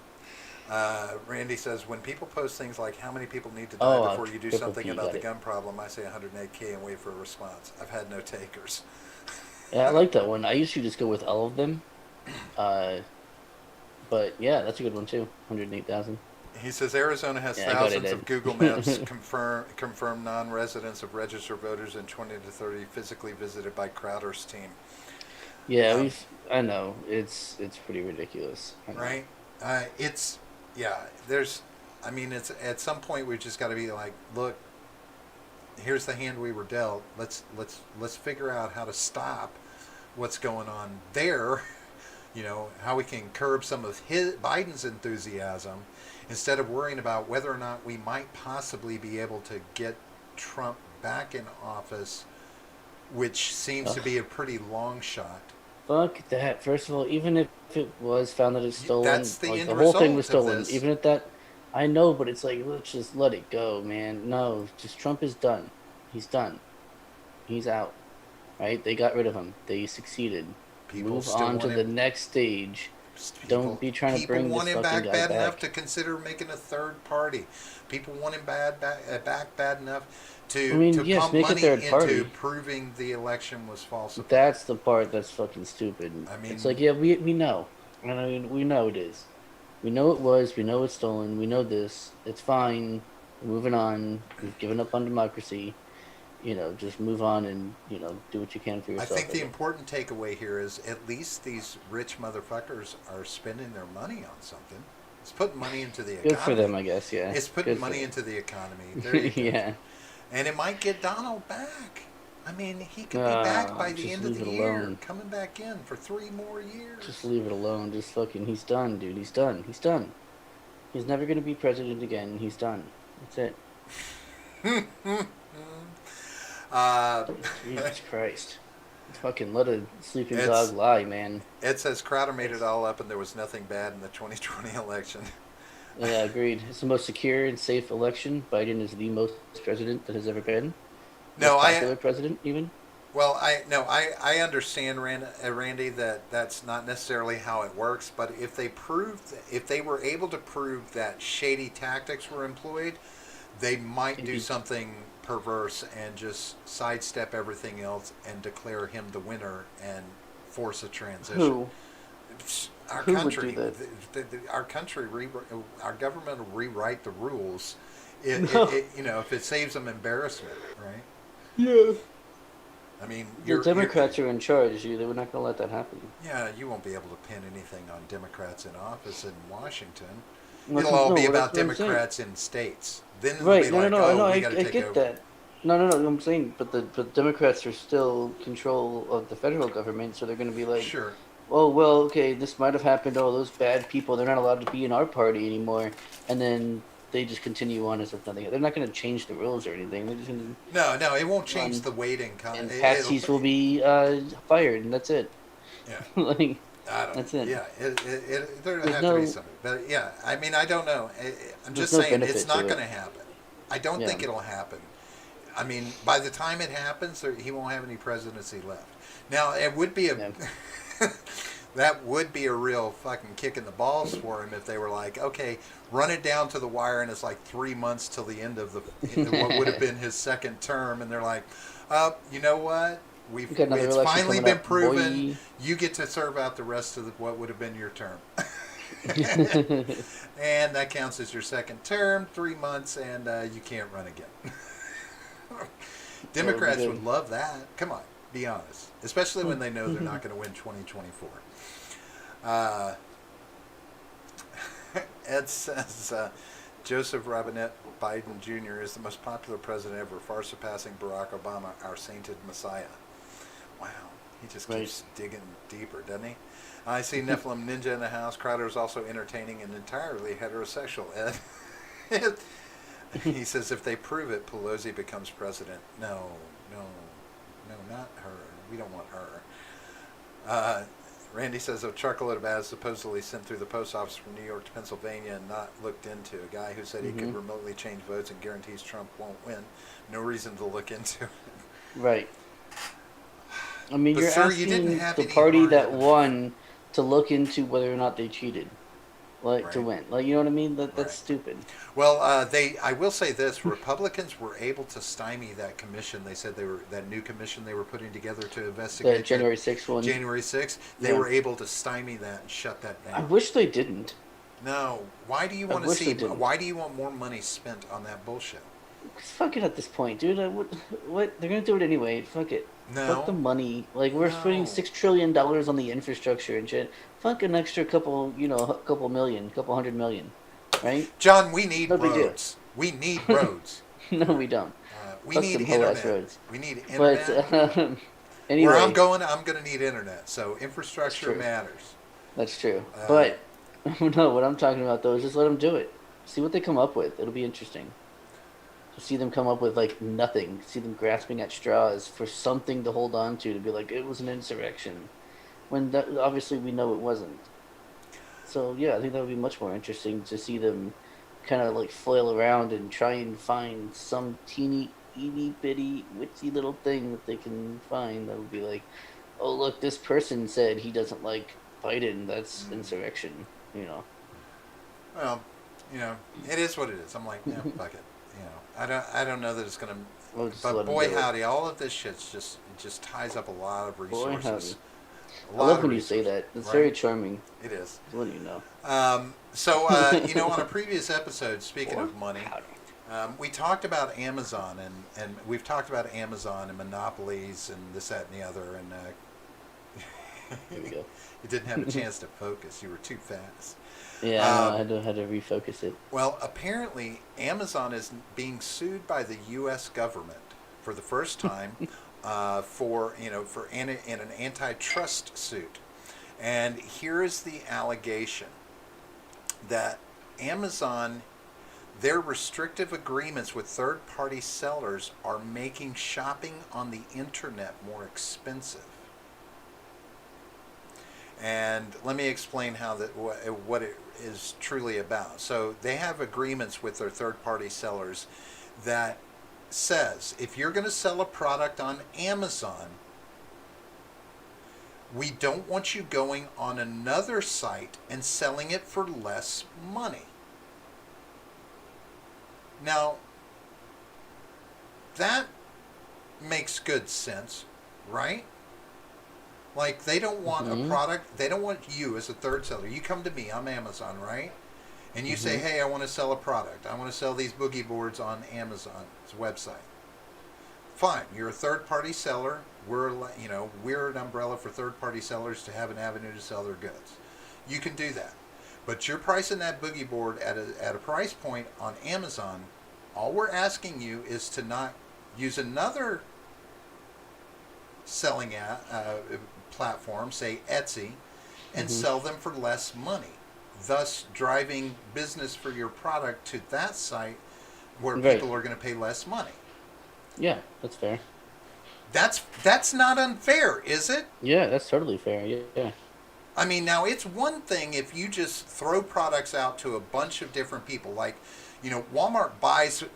Randy says when people post things like how many people need to die before you do something P, about the gun problem, I say 108K and wait for a response. I've had no takers. Yeah, I like that one. I usually just go with all of them. But yeah, that's a good one too. 108,000. He says Arizona has thousands of Google Maps confirm non-residents of registered voters and 20 to 30 physically visited by Crowder's team. Yeah, I know it's pretty ridiculous. Right? It's at some point we've just got to be like, look, here's the hand we were dealt. Let's figure out how to stop what's going on there. How we can curb some of Biden's enthusiasm, instead of worrying about whether or not we might possibly be able to get Trump back in office, which seems to be a pretty long shot. Fuck that. First of all, even if it was found that it's That's stolen, the like end the whole thing was result of stolen, this. even if that, I know, but it's like, let's just let it go, man. No, just Trump is done. He's done. He's out. Right? They got rid of him. They succeeded. People Move still on to want the him. next stage. Don't People be trying to people bring want this him fucking back guy bad enough back. to consider making a third party. People want him back bad enough I to mean, yes, pump make a money third into party. proving the election was falsified. That's the part that's fucking stupid. I It's like, mean, yeah, we know. I mean, we know it is. We know it was. We know it's stolen. We know this. It's fine. We're moving on. We've given up on democracy. Just move on and do what you can for I yourself. think I the guess. important takeaway here is at least these rich motherfuckers are spending their money on something. It's putting money into the Good for them, economy. I guess. Yeah. It's putting Good for money them. into the economy. There you go. Yeah. And it might get Donald back. I mean, he could be back by the Just end of leave the it year, alone. coming back in for 3 more Just years. leave it alone. Just fucking. He's done, dude. He's done. He's done. He's never gonna be president again. He's done. That's it. Uh, Jesus Christ. Fucking let a sleeping dog it's lie, man. it says Crowder made it It's all up, and there was nothing bad in the 2020 election. Yeah, agreed. It's the most secure and safe election. Biden is the most president that has ever been. No, Most I popular president, even. well, I no, I understand, Randy, that that's not necessarily how it works. But if they were able to prove that shady tactics were employed, they might do Impeach. something perverse and just sidestep everything else and declare him the winner and force a transition. Who? Our Who would do country, that? our country, our government will rewrite the rules. No. If it saves them embarrassment, right? Yeah. I mean, The you're Democrats are in charge. They were not going to let that happen. yeah, you won't be able to pin anything on Democrats in office in Washington. That's It'll all no. be That's about what I'm saying. Democrats in states. Then it'll Right? be No, no, like, no. I oh, know. I, we got to I take get over. that. No, no, no. I'm saying, but the Democrats are still control of the federal government, so they're going to be like, Sure. oh well, okay, this might have happened. Oh, those bad people, they're not allowed to be in our party anymore. And then they just continue on as if nothing. They're not going to change the rules or anything. They're just going No, no, it won't to change run, the weighting. and It'll, patsies will be fired, and that's it. yeah. Like I don't. that's it. Yeah, there'll There's have to be no something. But yeah, I mean, I don't know. I'm there's just no saying it's benefit not to going it. to happen. I don't Yeah. think it'll happen. I mean, by the time it happens, he won't have any presidency left. Now, it would be a Yeah. that would be a real fucking kick in the balls for him if they were like, okay, run it down to the wire, and it's like 3 months till the end of the what would have been his second term, and they're like, you know what? We got another It's election finally coming been up, proven. boy. You get to serve out the rest of what would have been your term. And that counts as your second term, 3 months, and you can't run again. That'll be Democrats good. would love that. Come on, be honest. Especially when they know they're not going to win 2024. Uh, Ed says Joseph Robinette Biden Jr. is the most popular president ever, far surpassing Barack Obama, our sainted Messiah. Wow, he just Right. keeps digging deeper, doesn't he? I see Nephilim Ninja in the house. Crowder is also entertaining and entirely heterosexual. Ed. He says if they prove it, Pelosi becomes president. No, no, no, not her. We don't want her. Randy says a truckload of ads supposedly sent through the post office from New York to Pennsylvania and not looked into. A guy who said he could Hmm. remotely change votes and guarantees Trump won't win. No reason to look into it. Right. I mean, But you're sir, you didn't asking have the any party hard that evidence. won to look into whether or not they cheated, like to Right. win. Like, you know what I mean? That's Right. stupid. Well, I will say this: Republicans were able to stymie that commission. They said that new commission they were putting together to The investigate that January 6th one. January 6th. They Yeah. were able to stymie that and shut that I down. wish they didn't. No, why do you I want to wish see? they didn't. Why do you want more money spent on that bullshit? Fuck it at this point, dude. What? They're gonna do it anyway. Fuck it. Fuck the No, money. Like we're spending no. $6 trillion on the infrastructure and shit. Fuck an extra couple, a couple million, couple hundred million, right? John, we need No big deal. roads. We need roads. No, we don't. We Fuck need them whole ass internet. roads. We need But internet. Where anyway, I'm going to need internet. So that's infrastructure true. matters. That's true. Uh, But no, what I'm talking about though is just let them do it. See what they come up with. It'll be interesting. To see them come up with like nothing, see them grasping at straws for something to hold on to be like it was an insurrection, when obviously we know it wasn't. So yeah, I think that would be much more interesting to see them kind of like flail around and try and find some teeny, itty bitty, witsy little thing that they can find that would be like, oh look, this person said he doesn't like Biden. That's insurrection. You know. Well, it is what it is. I'm like, yeah, fuck it. I don't know that it's gonna. We'll just But let them boy, do it. howdy, all of this shit's just ties up a lot of Boy, resources. howdy. A I lot love of when you say resources, that. It's right? very charming. It is. Just letting you know. So, on a previous episode, speaking Boy, of money, howdy. we talked about Amazon, and we've talked about Amazon and monopolies and this, that, and the other, and Here we go. you didn't have a chance to focus. You were too fast. Yeah, I know. I had to refocus it. Well, apparently, Amazon is being sued by the U.S. government for the first time in an antitrust suit. And here is the allegation that Amazon, their restrictive agreements with third-party sellers are making shopping on the internet more expensive. And let me explain what it is truly about. So they have agreements with their third-party sellers that says if you're going to sell a product on Amazon, we don't want you going on another site and selling it for less money. Now, that makes good sense, right? Like, they don't want a product, they don't want you as a third seller. You come to me, I'm Amazon, right? And you say, hey, I want to sell a product. I want to sell these boogie boards on Amazon's website. Fine, you're a third-party seller. We're an umbrella for third-party sellers to have an avenue to sell their goods. You can do that. But you're pricing that boogie board at a price point on Amazon. All we're asking you is to not use another selling platform, say Etsy, and sell them for less money, thus driving business for your product to that site where people are going to pay less money. Yeah, that's fair. That's not unfair, is it? Yeah, that's totally fair. Yeah. I mean, now it's one thing if you just throw products out to a bunch of different people, like, Walmart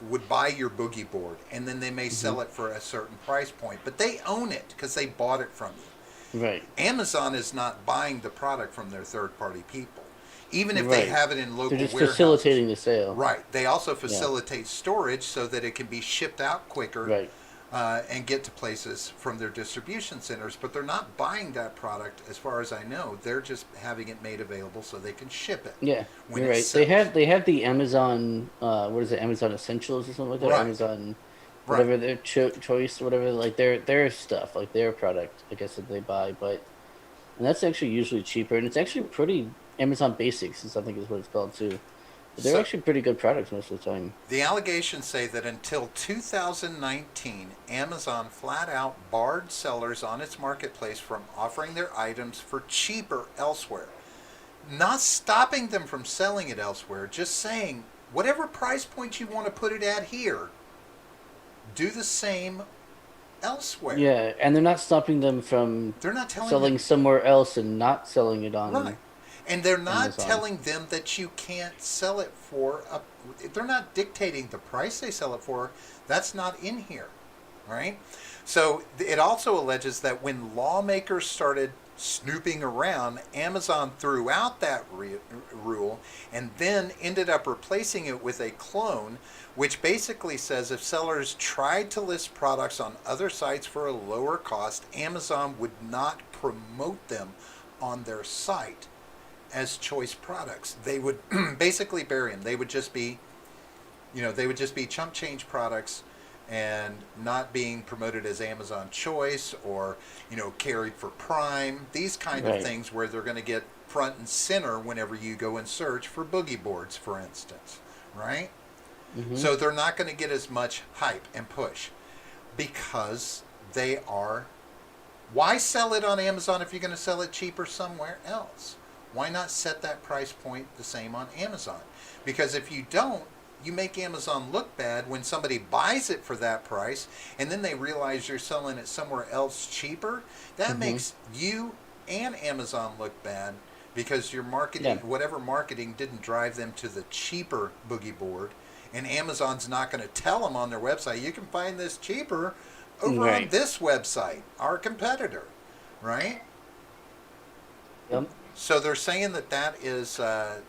would buy your boogie board, and then they may sell it for a certain price point, but they own it because they bought it from you. Right. Amazon is not buying the product from their third-party people, even if they have it in local warehouses. They're just warehouses. facilitating the sale. Right. They also facilitate storage so that it can be shipped out quicker. Right. And get to places from their distribution centers, but they're not buying that product, as far as I know. They're just having it made available so they can ship it. Yeah, you're right. They have the Amazon, what is it, Amazon Essentials or something like that? Right. Amazon, whatever their choice, whatever, like their stuff, like their product, I guess, that they buy. And that's actually usually cheaper, and it's actually pretty Amazon Basics, I think is what it's called too. They're actually pretty good products most of the time. The allegations say that until 2019, Amazon flat out barred sellers on its marketplace from offering their items for cheaper elsewhere. Not stopping them from selling it elsewhere, just saying, whatever price point you want to put it at here, do the same elsewhere. Yeah, and they're not stopping them from selling somewhere else and not selling it on. Right. And they're not Amazon. telling them that you can't sell it for they're not dictating the price they sell it for. That's not in here, right? So it also alleges that when lawmakers started snooping around, Amazon threw out that rule and then ended up replacing it with a clone, which basically says if sellers tried to list products on other sites for a lower cost, Amazon would not promote them on their site as choice products. They would basically bury them. They would just be, chump change products and not being promoted as Amazon choice or, carried for Prime. These kind of things where they're going to get front and center whenever you go and search for boogie boards, for instance, right? So they're not going to get as much hype and push because they are. Why sell it on Amazon if you're going to sell it cheaper somewhere else? Why not set that price point the same on Amazon? Because if you don't, make Amazon look bad when somebody buys it for that price and then they realize you're selling it somewhere else cheaper. That Mm-hmm. makes you and Amazon look bad because your marketing, Yeah. whatever marketing, didn't drive them to the cheaper boogie board. And Amazon's not going to tell them on their website, you can find this cheaper over on Right. this website, our competitor, right? Yep. So they're saying that that is a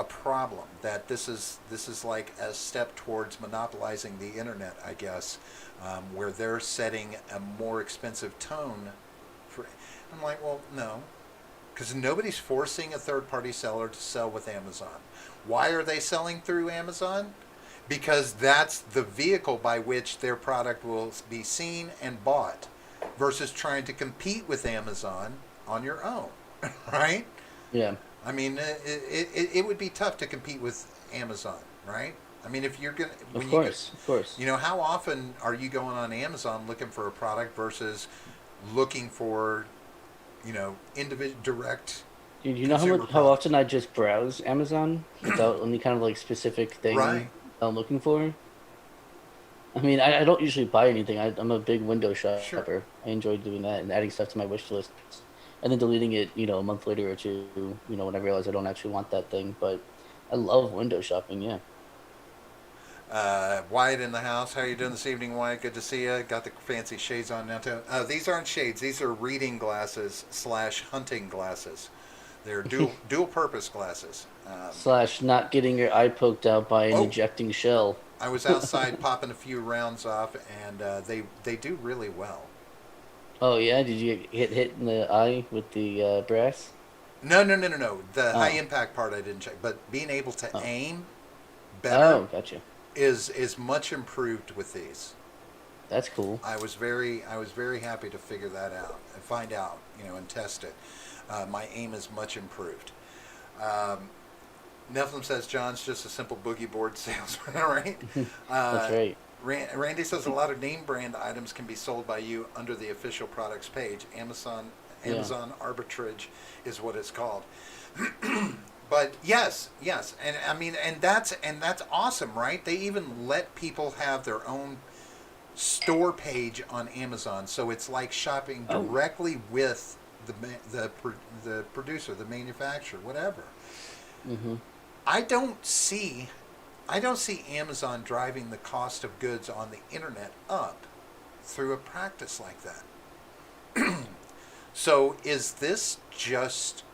problem. That this is like a step towards monopolizing the internet, I guess, where they're setting a more expensive tone. For I'm like, well, no, because nobody's forcing a third-party seller to sell with Amazon. Why are they selling through Amazon? Because that's the vehicle by which their product will be seen and bought, versus trying to compete with Amazon on your own, right? Yeah. I mean, it would be tough to compete with Amazon, right? I mean, if you're gonna Of when you get, course. Of course. how often are you going on Amazon looking for a product versus looking for, individual direct Do you know consumer how products? often I just browse Amazon without any kind of like specific Right. thing I'm looking for? I mean, I don't usually buy anything. I'm a big window Sure. shopper. I enjoy doing that and adding stuff to my wish list, and then deleting it, a month later or two, when I realize I don't actually want that thing. But I love window shopping. Yeah. Wyatt in the house. How are you doing this evening, Wyatt? Good to see you. Got the fancy shades on now too. These aren't shades. These are reading glasses slash hunting glasses. They're dual purpose glasses. Slash not getting your eye poked out by an Oh, ejecting shell. I was outside popping a few rounds off, and they do really well. Oh yeah, did you get hit in the eye with the brass? No, no, no, no, no. The high Oh, impact part I didn't check, but being able to oh, aim better oh, gotcha. is much improved with these. That's cool. I was very happy to figure that out and find out, and test it. My aim is much improved. Um, Nephilim says John's just a simple boogie board salesman. All right. That's Uh, right. Randy says a lot of name brand items can be sold by you under the official products page. Yeah. Amazon arbitrage is what it's called. But yes, yes, and I mean, and that's awesome, right? They even let people have their own store page on Amazon, so it's like shopping Oh. directly with the producer, the manufacturer, whatever. Mm-hmm. I don't see I don't see Amazon driving the cost of goods on the internet up through a practice like that. So is this just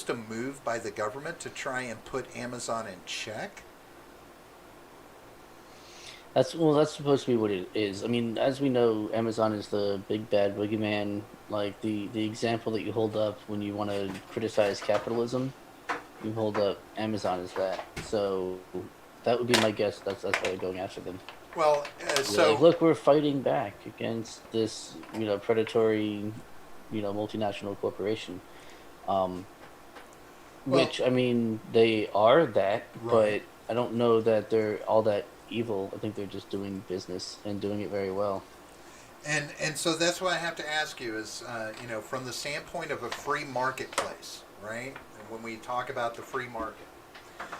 a move by the government to try and put Amazon in check? That's supposed to be what it is. I mean, as we know, Amazon is the big bad boogeyman, like the example that you hold up when you want to criticize capitalism. You hold up Amazon as that. So that would be my guess. That's why they're going after them. Well, They're like, so look, we're fighting back against this, predatory, multinational corporation. Um, well, which I mean, they are that, right. but I don't know that they're all that evil. I think they're just doing business and doing it very well. And so that's what I have to ask you is, from the standpoint of a free marketplace, right? And when we talk about the free market,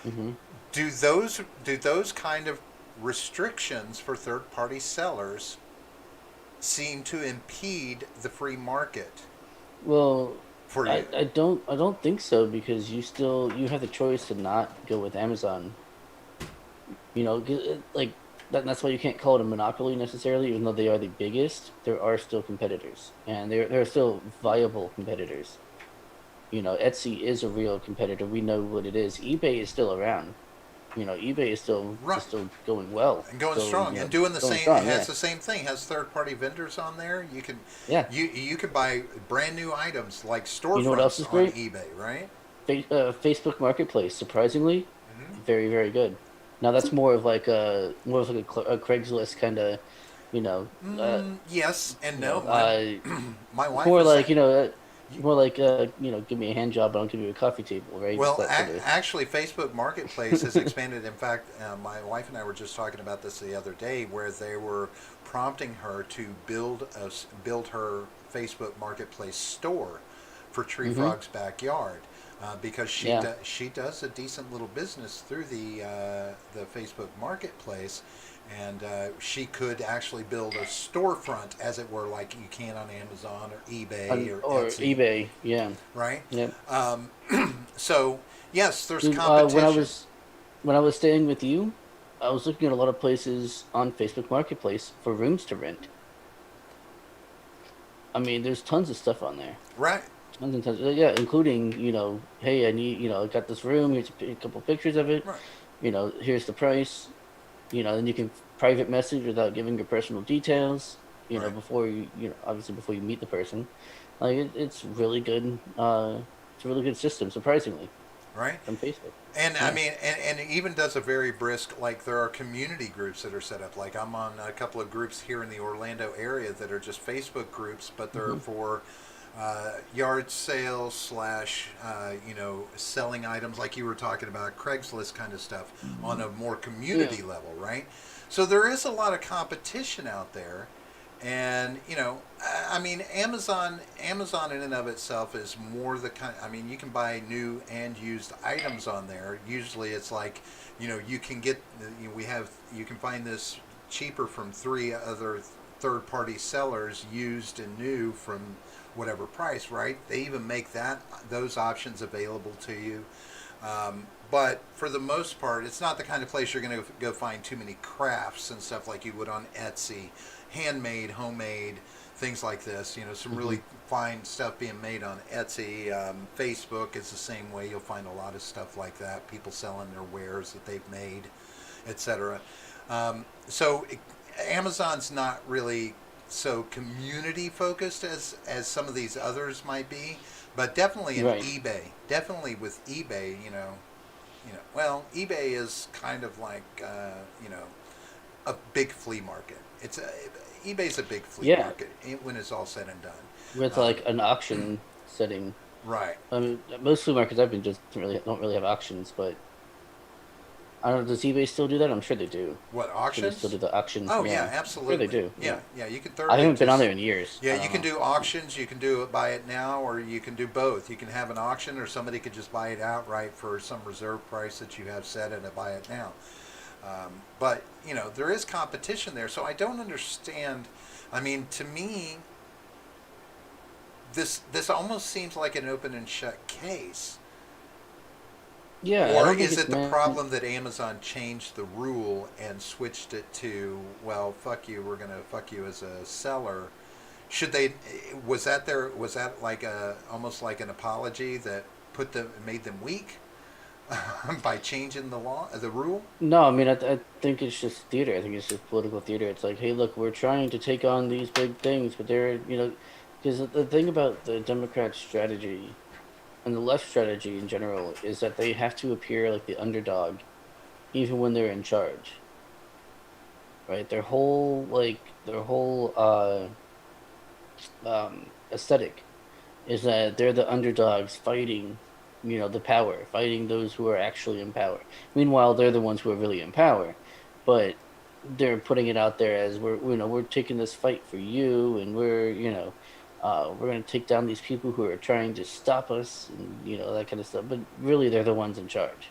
Hmm. do those kind of restrictions for third party sellers seem to impede the free market Well, for I, you? I don't think so because you have the choice to not go with Amazon. Like that's why you can't call it a monopoly necessarily, even though they are the biggest. There are still competitors, and they're still viable competitors. Etsy is a real competitor. We know what it is. eBay is still around. eBay Right. is still going well. And going Still, strong and doing the going same. It strong. has Yeah, the same thing. It has third party vendors on there. You can yeah. you can buy brand new items like You know what else storefronts is on great? eBay, right? Facebook Marketplace. Surprisingly, Hmm. very very good. Now that's more of like a Craigslist kind of, you know, uh, Yes and you know, no. My uh, my it's wife more is like at. give me a hand job, but I'll give you a coffee table, right? It's Well, that sort of. actually, Facebook Marketplace has expanded. In fact, my wife and I were just talking about this the other day, where they were prompting her to build her Facebook Marketplace store for Tree Mm-hmm. Frog's backyard. because Yeah. she does a decent little business through the Facebook Marketplace, and she could actually build a storefront, as it were, like you can on Amazon or eBay or Or Etsy, eBay. Yeah. right? Yep. Um, so yes, there's Dude, competition. when I was staying with you, I was looking at a lot of places on Facebook Marketplace for rooms to rent. I mean, there's tons of stuff on there. Right, Tons and tons. Yeah, including, hey, I need, I got this room. Here's a couple pictures of it. right, Here's the price. Then you can private message without giving your personal details. right, Before obviously before you meet the person. Like it's really good. It's a really good system, surprisingly, right. from Facebook. And I Yeah. mean, and it even does a very brisk, like there are community groups that are set up. Like I'm on a couple of groups here in the Orlando area that are just Facebook groups, but they're Hmm. for yard sales slash, selling items like you were talking about, Craigslist kind of stuff on a more Yeah. community level, right? So there is a lot of competition out there. And I mean, Amazon in and of itself is more the kind. I mean, you can buy new and used items on there. Usually, it's like, you can get. You can find this cheaper from three other third-party sellers, used and new, from whatever price. Right? They even make those options available to you. But for the most part, it's not the kind of place you're going to go find too many crafts and stuff like you would on Etsy, handmade, homemade, things like this. Some Hmm. really fine stuff being made on Etsy. Facebook is the same way. You'll find a lot of stuff like that. People selling their wares that they've made, etc. So Amazon's not really so community focused as some of these others might be, but definitely in Right. eBay, definitely with eBay, well, eBay is kind of like a big flea market. eBay's a big flea Yeah. market when it's all said and done. With Um, like an auction setting. right. I mean, most flea markets I've been just don't really have auctions, but I don't know. Does eBay still do that? I'm sure they do. What, Sure, they still auctions? do the auctions. Oh Yeah, yeah, I'm sure they absolutely. do. Yeah, Yeah. yeah. You can I thoroughly haven't been on just there in years. yeah. I You don't can know. do auctions. You can do it buy it now, or you can do both. You can have an auction, or somebody could just buy it outright for some reserve price that you have set at a buy it now. But there is competition there, so I don't understand. I mean, to me, this almost seems like an open and shut case. Yeah, I Or don't think is it's it the meant. problem that Amazon changed the rule and switched it to, well, fuck you, we're gonna fuck you as a seller? Should they? Was that like almost like an apology that made them weak by changing the rule? No, I mean, I think it's just theater. I think it's just political theater. It's like, hey, look, we're trying to take on these big things, but because the thing about the Democrat strategy and the left strategy in general is that they have to appear like the underdog, even when they're in charge, right? Their whole aesthetic is that they're the underdogs fighting, the power, fighting those who are actually in power. Meanwhile, they're the ones who are really in power, but they're putting it out there as we're taking this fight for you, and we're going to take down these people who are trying to stop us, and that kind of stuff. But really, they're the ones in charge,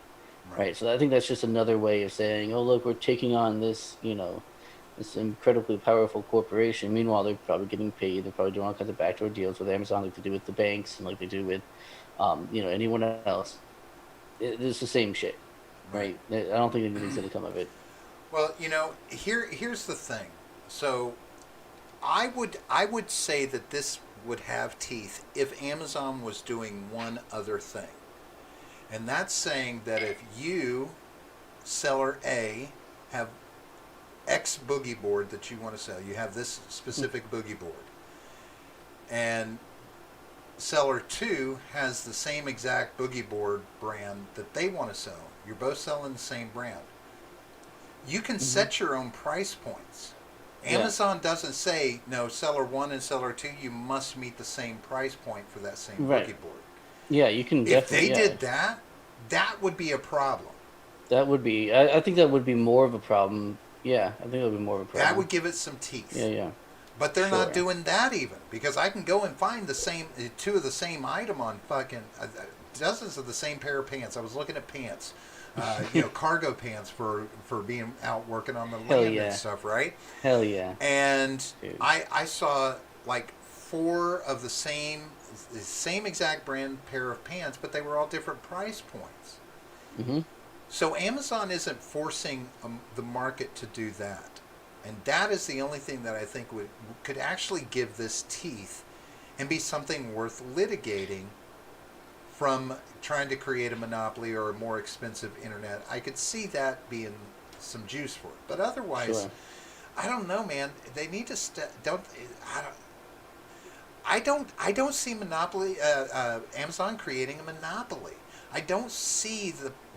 Right. right? So I think that's just another way of saying, oh, look, we're taking on this incredibly powerful corporation. Meanwhile, they're probably getting paid. They're probably doing all kinds of backdoor deals with Amazon, like they do with the banks and like they do with, anyone else. It's the same shit, Right. right? I don't think anything's gonna come of it. Well, here's the thing. So I would say that this would have teeth if Amazon was doing one other thing. And that's saying that if you, seller A, have X boogie board that you want to sell, you have this specific boogie board, and seller 2 has the same exact boogie board brand that they want to sell. You're both selling the same brand. You can Hmm. set your own price points. Yeah, Amazon doesn't say, no, seller 1 and seller 2, you must meet the same price point for that same right. boogie board. Yeah, you can If they definitely. Yeah, did that, that would be a problem. that would be. I think that would be more of a problem. Yeah, I think that would be more of a That would problem. give it some teeth. Yeah, yeah, But they're not sure. doing that even, because I can go and find the same two of the same item on fucking dozens of the same pair of pants. I was looking at pants, cargo pants for being out working on the Hell land and yeah. stuff, right? Hell yeah. And Dude. I saw like four of the same exact brand pair of pants, but they were all different price points. Hmm. So Amazon isn't forcing the market to do that, and that is the only thing that I think could actually give this teeth and be something worth litigating from trying to create a monopoly or a more expensive internet. I could see that being some juice for it, but otherwise, Sure. I don't know, man. They need to don't. I don't. I don't see Amazon creating a monopoly. I don't see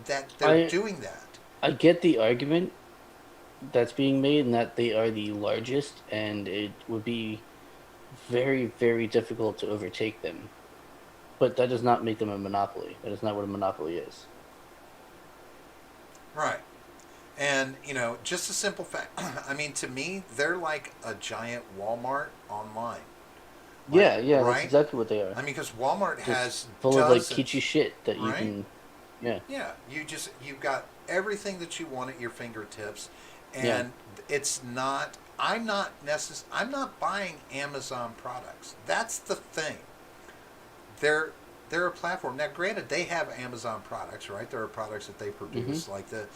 that they're I doing that. I get the argument that's being made, and that they are the largest, and it would be very, very difficult to overtake them. But that does not make them a monopoly. That is not what a monopoly is. Right. And, just a simple fact. I mean, to me, they're like a giant Walmart online. Like, Yeah, yeah, that's right? exactly what they are. I mean, because Walmart Just has full of like kitschy dozens, shit that you right? can. Yeah, Yeah. You've got everything that you want at your fingertips. yeah, And it's not, I'm not buying Amazon products. That's the thing. they're they're a platform. Now, granted, they have Amazon products, right? There are products that they mm-hmm, produce, like the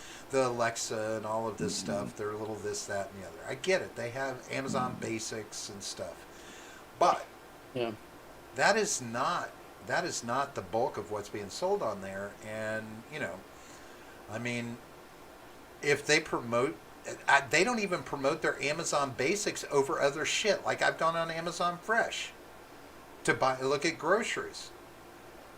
Alexa and all of this stuff. They're a little this, that, and the other. I get it. They have Amazon Basics and stuff, but yeah, that is not that is not the bulk of what's being sold on there. And I mean, if they promote. They don't even promote their Amazon Basics over other shit. Like I've gone on Amazon Fresh to look at groceries.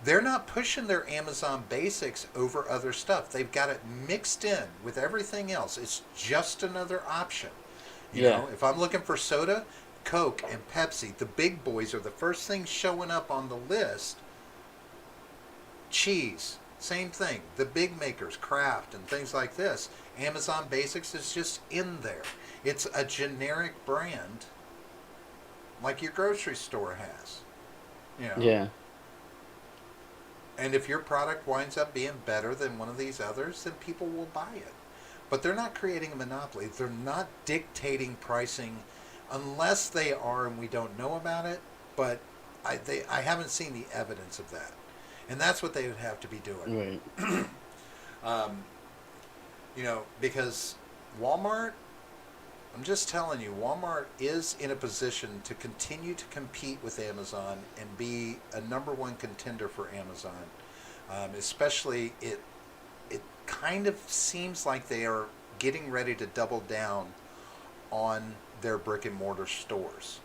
They're not pushing their Amazon Basics over other stuff. They've got it mixed in with everything else. It's just another option. yeah, If I'm looking for soda, Coke and Pepsi, the big boys are the first things showing up on the list. Cheese, same thing. The big makers, Kraft and things like this. Amazon Basics is just in there. It's a generic brand like your grocery store has. You know. yeah. And if your product winds up being better than one of these others, then people will buy it. But they're not creating a monopoly. They're not dictating pricing unless they are and we don't know about it. But I haven't seen the evidence of that. And that's what they would have to be doing. Right. Um, because Walmart, I'm just telling you, Walmart is in a position to continue to compete with Amazon and be a number one contender for Amazon. Especially, it kind of seems like they are getting ready to double down on their brick and mortar stores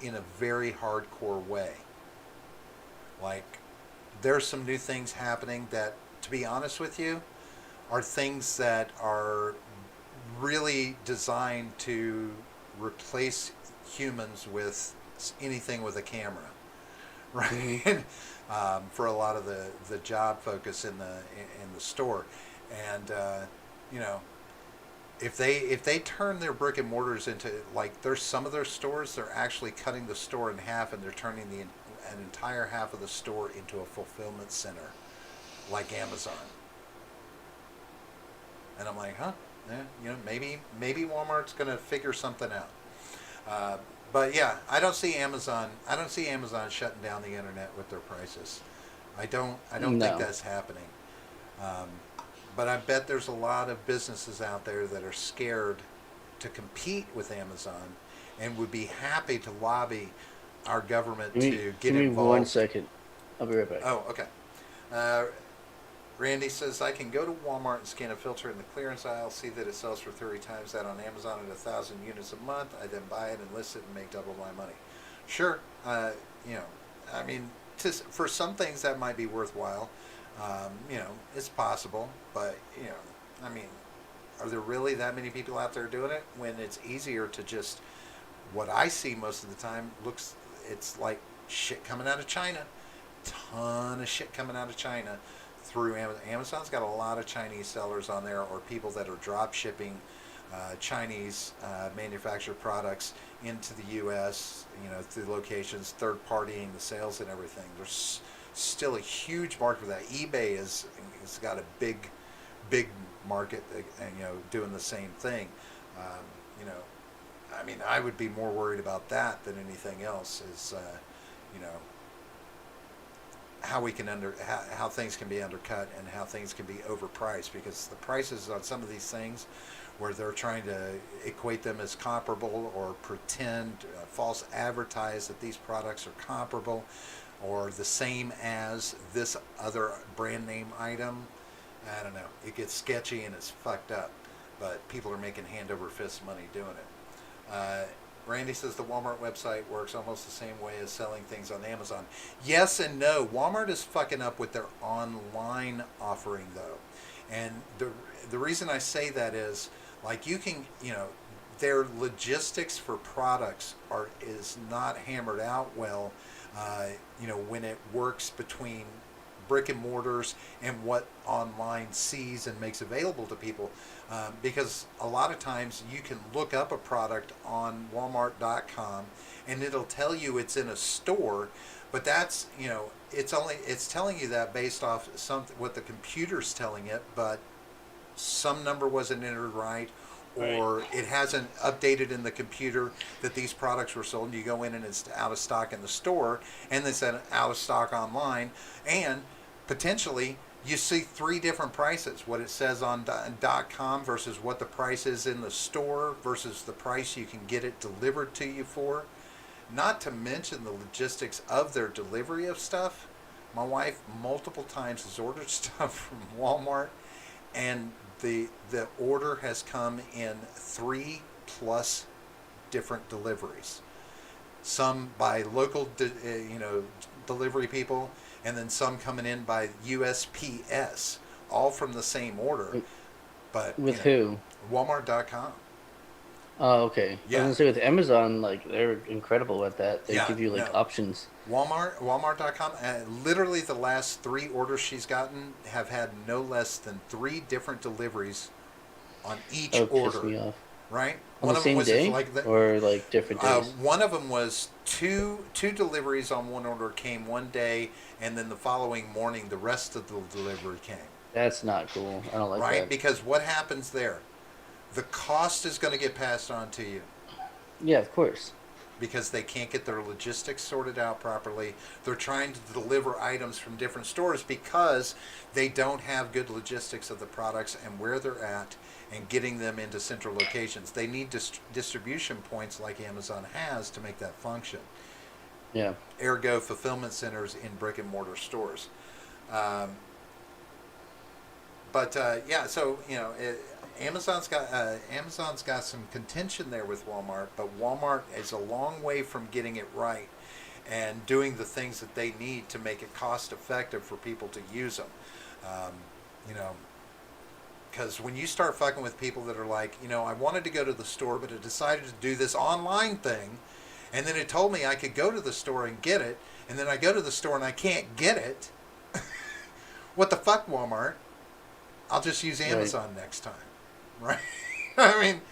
in a very hardcore way. Like, there's some new things happening that, to be honest with you, are things that are really designed to replace humans with anything with a camera, right? For a lot of the job focus in the store, and you know, if they turn their brick and mortars into, like, there's some of their stores, they're actually cutting the store in half and they're turning an entire half of the store into a fulfillment center, like Amazon. And I'm like, huh? Yeah, maybe Walmart's going to figure something out. But yeah, I don't see Amazon. I don't see Amazon shutting down the internet with their prices. I don't. I don't think No. that's happening. Um, but I bet there's a lot of businesses out there that are scared to compete with Amazon, and would be happy to lobby our government to get Give me one involved. second. I'll be right back. Oh, okay. Uh, Randy says, I can go to Walmart and scan a filter in the clearance aisle, see that it sells for 30 times that on Amazon at 1,000 units a month. I then buy it and list it and make double my money. Sure, I mean, for some things that might be worthwhile. It's possible, but, I mean, are there really that many people out there doing it when it's easier to just, what I see most of the time, it's like shit coming out of China. Ton of shit coming out of China through Amazon. Amazon's got a lot of Chinese sellers on there, or people that are drop shipping Chinese manufactured products into the U.S. Through locations, third partying the sales and everything. There's still a huge market for that. eBay has got a big market, doing the same thing. Um, you know, I mean, I would be more worried about that than anything else. Is you know how we can how things can be undercut and how things can be overpriced, because the prices on some of these things where they're trying to equate them as comparable or pretend false advertise that these products are comparable or the same as this other brand name item. I don't know. It gets sketchy and it's fucked up, but people are making hand over fist money doing it. Randy says the Walmart website works almost the same way as selling things on Amazon. Yes and no. Walmart is fucking up with their online offering though, and the reason I say that is, like, you can, their logistics for products is not hammered out well. When it works between brick and mortars and what online sees and makes available to people, because a lot of times you can look up a product on Walmart.com and it'll tell you it's in a store, but that's, it's telling you that based off what the computer's telling it, but some number wasn't entered right, or it hasn't updated in the computer that these products were sold. And you go in and it's out of stock in the store, and it's out of stock online, and potentially you see three different prices: what it says on .com versus what the price is in the store versus the price you can get it delivered to you for. Not to mention the logistics of their delivery of stuff. My wife multiple times has ordered stuff from Walmart, and the order has come in 3+ different deliveries. Some by local delivery people, and then some coming in by USPS, all from the same order. But with who? Walmart.com. Oh, okay. I was Yeah. gonna say with Amazon, like they're incredible at that. They Yeah, give you like no. options. Walmart.com, literally the last 3 orders she's gotten have had no less than 3 different deliveries on each Oh, piss order. me off. Right? On One the of them same was day like or like different days? one of them was two deliveries on one order came one day, and then the following morning the rest of the delivery came. That's not cool. I don't like Right? that. Because what happens there? The cost is going to get passed on to you, Yeah, of course. because they can't get their logistics sorted out properly. They're trying to deliver items from different stores because they don't have good logistics of the products and where they're at and getting them into central locations. They need distribution points like Amazon has to make that function. Yeah. Ergo, fulfillment centers in brick and mortar stores. Um, yeah, so Amazon's got some contention there with Walmart, but Walmart is a long way from getting it right and doing the things that they need to make it cost effective for people to use them. Um, you know, because when you start fucking with people that are like, I wanted to go to the store, but I decided to do this online thing, and then it told me I could go to the store and get it, and then I go to the store and I can't get it. What the fuck, Walmart? I'll just use Amazon next time, right? I mean,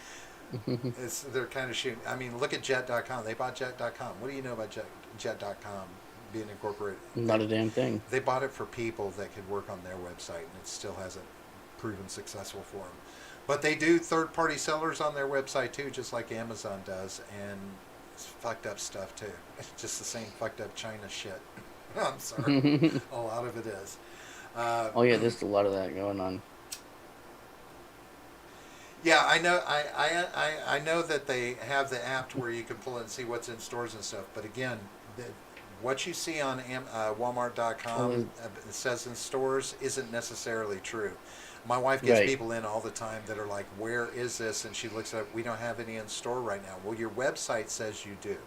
they're kind of shooting. I mean, look at Jet.com. They bought Jet.com. What do you know about Jet.com being incorporated? Not a damn thing. They bought it for people that could work on their website, and it still hasn't proven successful for them. But they do third-party sellers on their website too, just like Amazon does, and it's fucked up stuff too. It's just the same fucked up China shit. I'm sorry, a lot of it is. Oh yeah, there's a lot of that going on. Yeah, I know. I know that they have the app to where you can pull it and see what's in stores and stuff. But again, what you see on Walmart.com it says in stores isn't necessarily true. My wife gets people in all the time that are like, "Where is this?" And she looks at, "We don't have any in store right now." Well, your website says you do.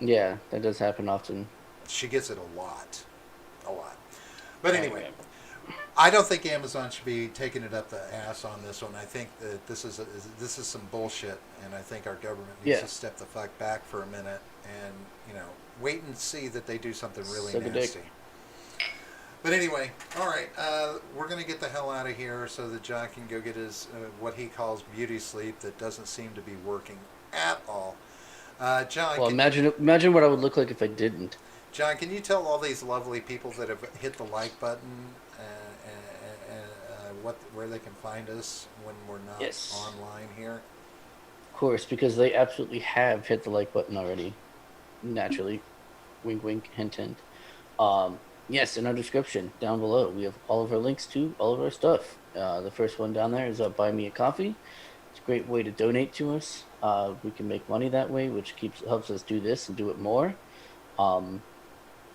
Yeah, that does happen often. She gets it a lot. But anyway, I don't think Amazon should be taking it up the ass on this one. I think that this is some bullshit, and I think our government needs to step the fuck back for a minute and wait and see that they do something really nasty. But anyway, all right, we're gonna get the hell out of here so that John can go get his what he calls beauty sleep that doesn't seem to be working at all. John, well, imagine what I would look like if I didn't. John, can you tell all these lovely people that have hit the like button what where they can find us when we're not Yes, online here? of course, because they absolutely have hit the like button already. Naturally, wink, wink, hint, hint. Yes, in our description down below, we have all of our links to all of our stuff. The first one down there is Buy Me a Coffee. It's a great way to donate to us. We can make money that way, which keeps helps us do this and do it more. Um,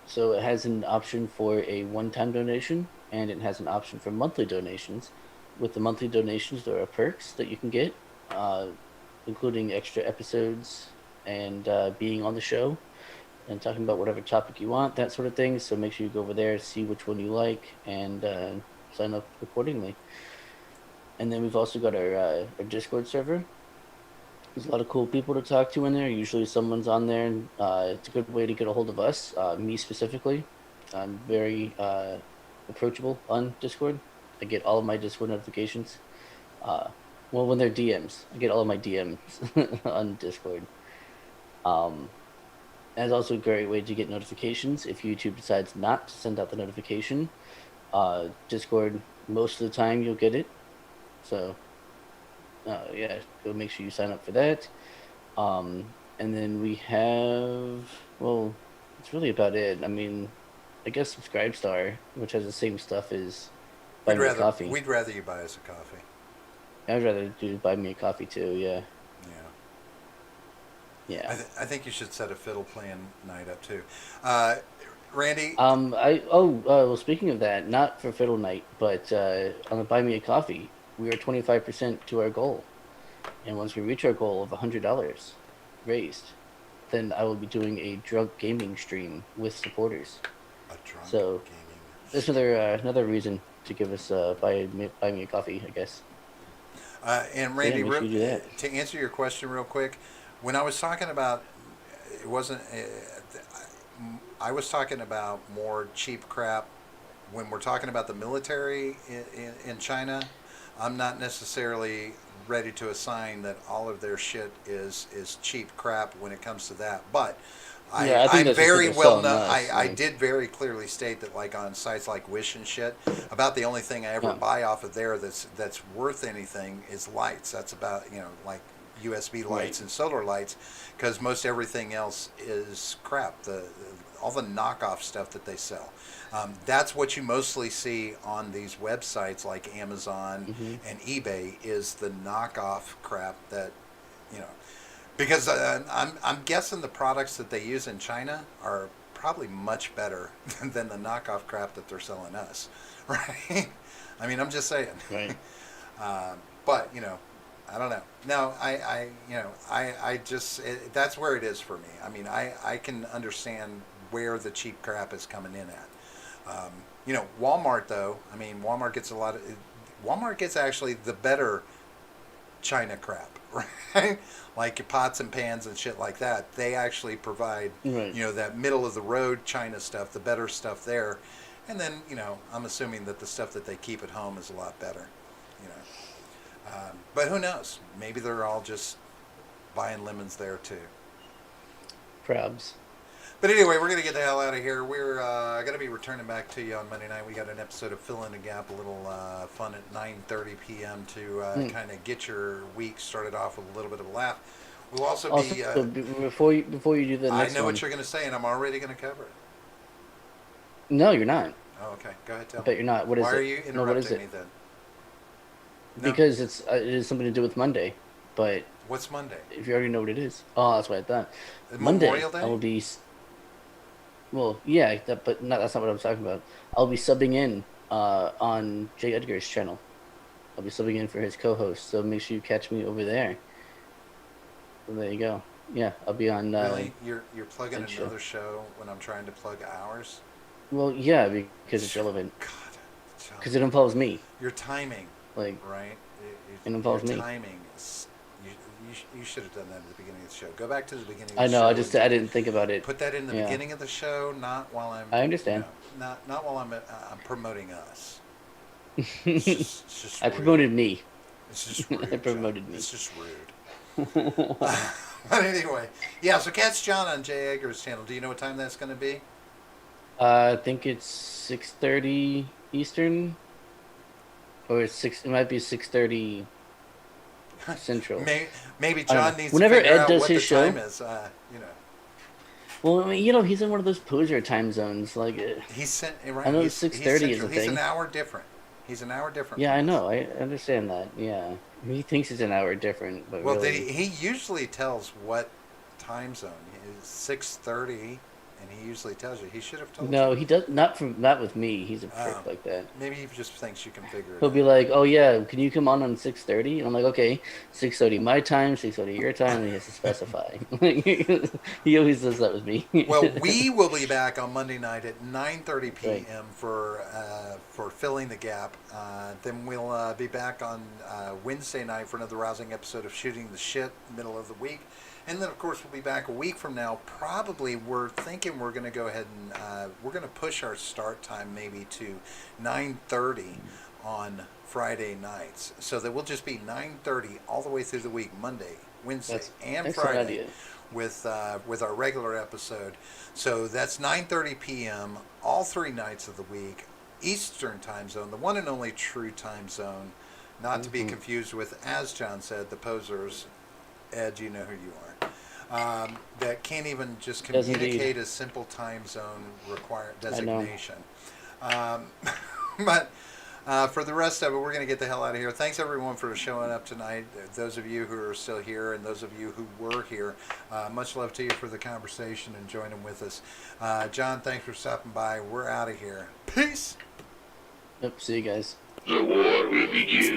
so it has an option for a one-time donation, and it has an option for monthly donations. With the monthly donations, there are perks that you can get, uh, including extra episodes and being on the show and talking about whatever topic you want, that sort of thing. So make sure you go over there, see which one you like, and sign up accordingly. And then we've also got our Discord server. There's a lot of cool people to talk to in there. Usually someone's on there, and it's a good way to get a hold of us. Me specifically, I'm very approachable on Discord. I get all of my Discord notifications. Uh, well, when they're DMs, I get all of my DMs on Discord. Um, and it's also a great way to get notifications if YouTube decides not to send out the notification. Discord, most of the time you'll get it. So yeah, go make sure you sign up for that. And then we have, well, it's really about it. I mean, I guess Subscribestar, which has the same stuff as Buy Me a Coffee. We'd rather you buy us a coffee. I'd rather do Buy Me a Coffee too. Yeah, Yeah. yeah. I think you should set a fiddle playing night up too. Uh, Randy, Well, speaking of that, not for Fiddle Night, but on the Buy Me a Coffee, we are 25% to our goal. And once we reach our goal of $100 raised, then I will be doing a drunk gaming stream with supporters. a drunk So gaming. that's another reason to give us buy me a coffee, I guess. And So yeah, Randy, make sure you do that. to answer your question real quick, when I was talking about, it wasn't. I was talking about more cheap crap. When we're talking about the military in China, I'm not necessarily ready to assign that all of their shit is cheap crap when it comes to that. But Yeah, I think I'm that's just what very they're well selling known. us. I did very clearly state that, like on sites like Wish and shit, about the only thing I ever Yeah, buy off of there that's worth anything is lights. That's about, like USB lights right. and solar lights, because most everything else is crap. All the knockoff stuff that they sell. That's what you mostly see on these websites like Amazon Hmm. and eBay, is the knockoff crap that, you know, because I'm guessing the products that they use in China are probably much better than the knockoff crap that they're selling us, right? I mean, I'm just saying. Right. uh, but I don't know. No, I just that's where it is for me. I mean, I can understand where the cheap crap is coming in at. Walmart though. I mean, Walmart gets actually the better China crap, right? Like your pots and pans and shit like that. They actually provide, Right. that middle of the road China stuff, the better stuff there. And then, I'm assuming that the stuff that they keep at home is a lot better, you know. But who knows? Maybe they're all just buying lemons there too. Crabs. But anyway, we're going to get the hell out of here. We're going to be returning back to you on Monday night. We got an episode of Fill in the Gap, a little fun at 9:30 p.m. to kind of get your week started off with a little bit of a laugh. We'll also Also, be. before you do the I next know what one, you're going to say, and I'm already going to cover it. no, you're not. Oh, okay. Go ahead, I tell me. bet you're not. What is Why are it? you No, what is interrupting it? me then? No. Because it is something to do with Monday. But What's Monday? if you already know what it is, oh, that's what I thought. Memorial Monday, Day? I will be. Well, yeah, but that's not what I was talking about. I'll be subbing in on Jay Edgar's channel. I'll be subbing in for his co-host, so make sure you catch me over there. So there you go. Yeah, I'll be on. Really? You're plugging that show. another show when I'm trying to plug ours? Well, yeah, because it's relevant. God, tell Because me. it involves me. Your timing, Like, right? it involves your me. timing. You should have done that at the beginning of the show. Go back to the beginning of I the know. show. I didn't think about it. Put that in the Yeah, beginning of the show, not while I'm. I understand. Not while I'm promoting us. It's just I rude. promoted me. It's just rude. I promoted John. me. It's just rude. But anyway, yeah. So catch John on Jay Edgar's channel. Do you know what time that's going to be? I think it's 6:30 Eastern, or it's six. It might be 6:30 Central. Maybe I don't know. John needs to Whenever figure Ed out does what the his time show, is. well, I mean, he's in one of those poser time zones. Like, Right. I know He's 6:30 is central. a He's an thing. hour different. He's an hour different Yeah, from I us. know. I understand that. Yeah, he thinks it's an hour different, but Well, really, he usually tells what time zone. It's 6:30, and he usually tells you. He should have told you. no, he does not with me. He's a Oh, prick like that. maybe he just thinks you can figure it He'll be out. like, "Oh yeah, can you come on 6:30?" And I'm like, "Okay, 6:30 my time, 6:30 your time," and he has to specify. He always does that with me. Well, we will be back on Monday night at 9:30 That's right. p.m. For filling the gap. Then we'll be back on Wednesday night for another rousing episode of Shooting the Shit, middle of the week. And then, of course, we'll be back a week from now. Probably, we're thinking we're going to go ahead and we're going to push our start time maybe to 9:30 on Friday nights, so that we'll just be 9:30 all the way through the week, Monday, Wednesday, That's and excellent Friday, idea. with our regular episode. So that's 9:30 p.m. all 3 nights of the week, Eastern time zone, the one and only true time zone, not to be Hmm. confused with, as John said, the posers. Ed, you know who you are. That can't even just Does indeed. communicate a simple time zone require I know. designation. Um, but for the rest of it, we're going to get the hell out of here. Thanks everyone for showing up tonight. Those of you who are still here and those of you who were here, much love to you for the conversation and joining with us. John, thanks for stopping by. We're out of here. Peace. Yep. See you guys. The war will begin.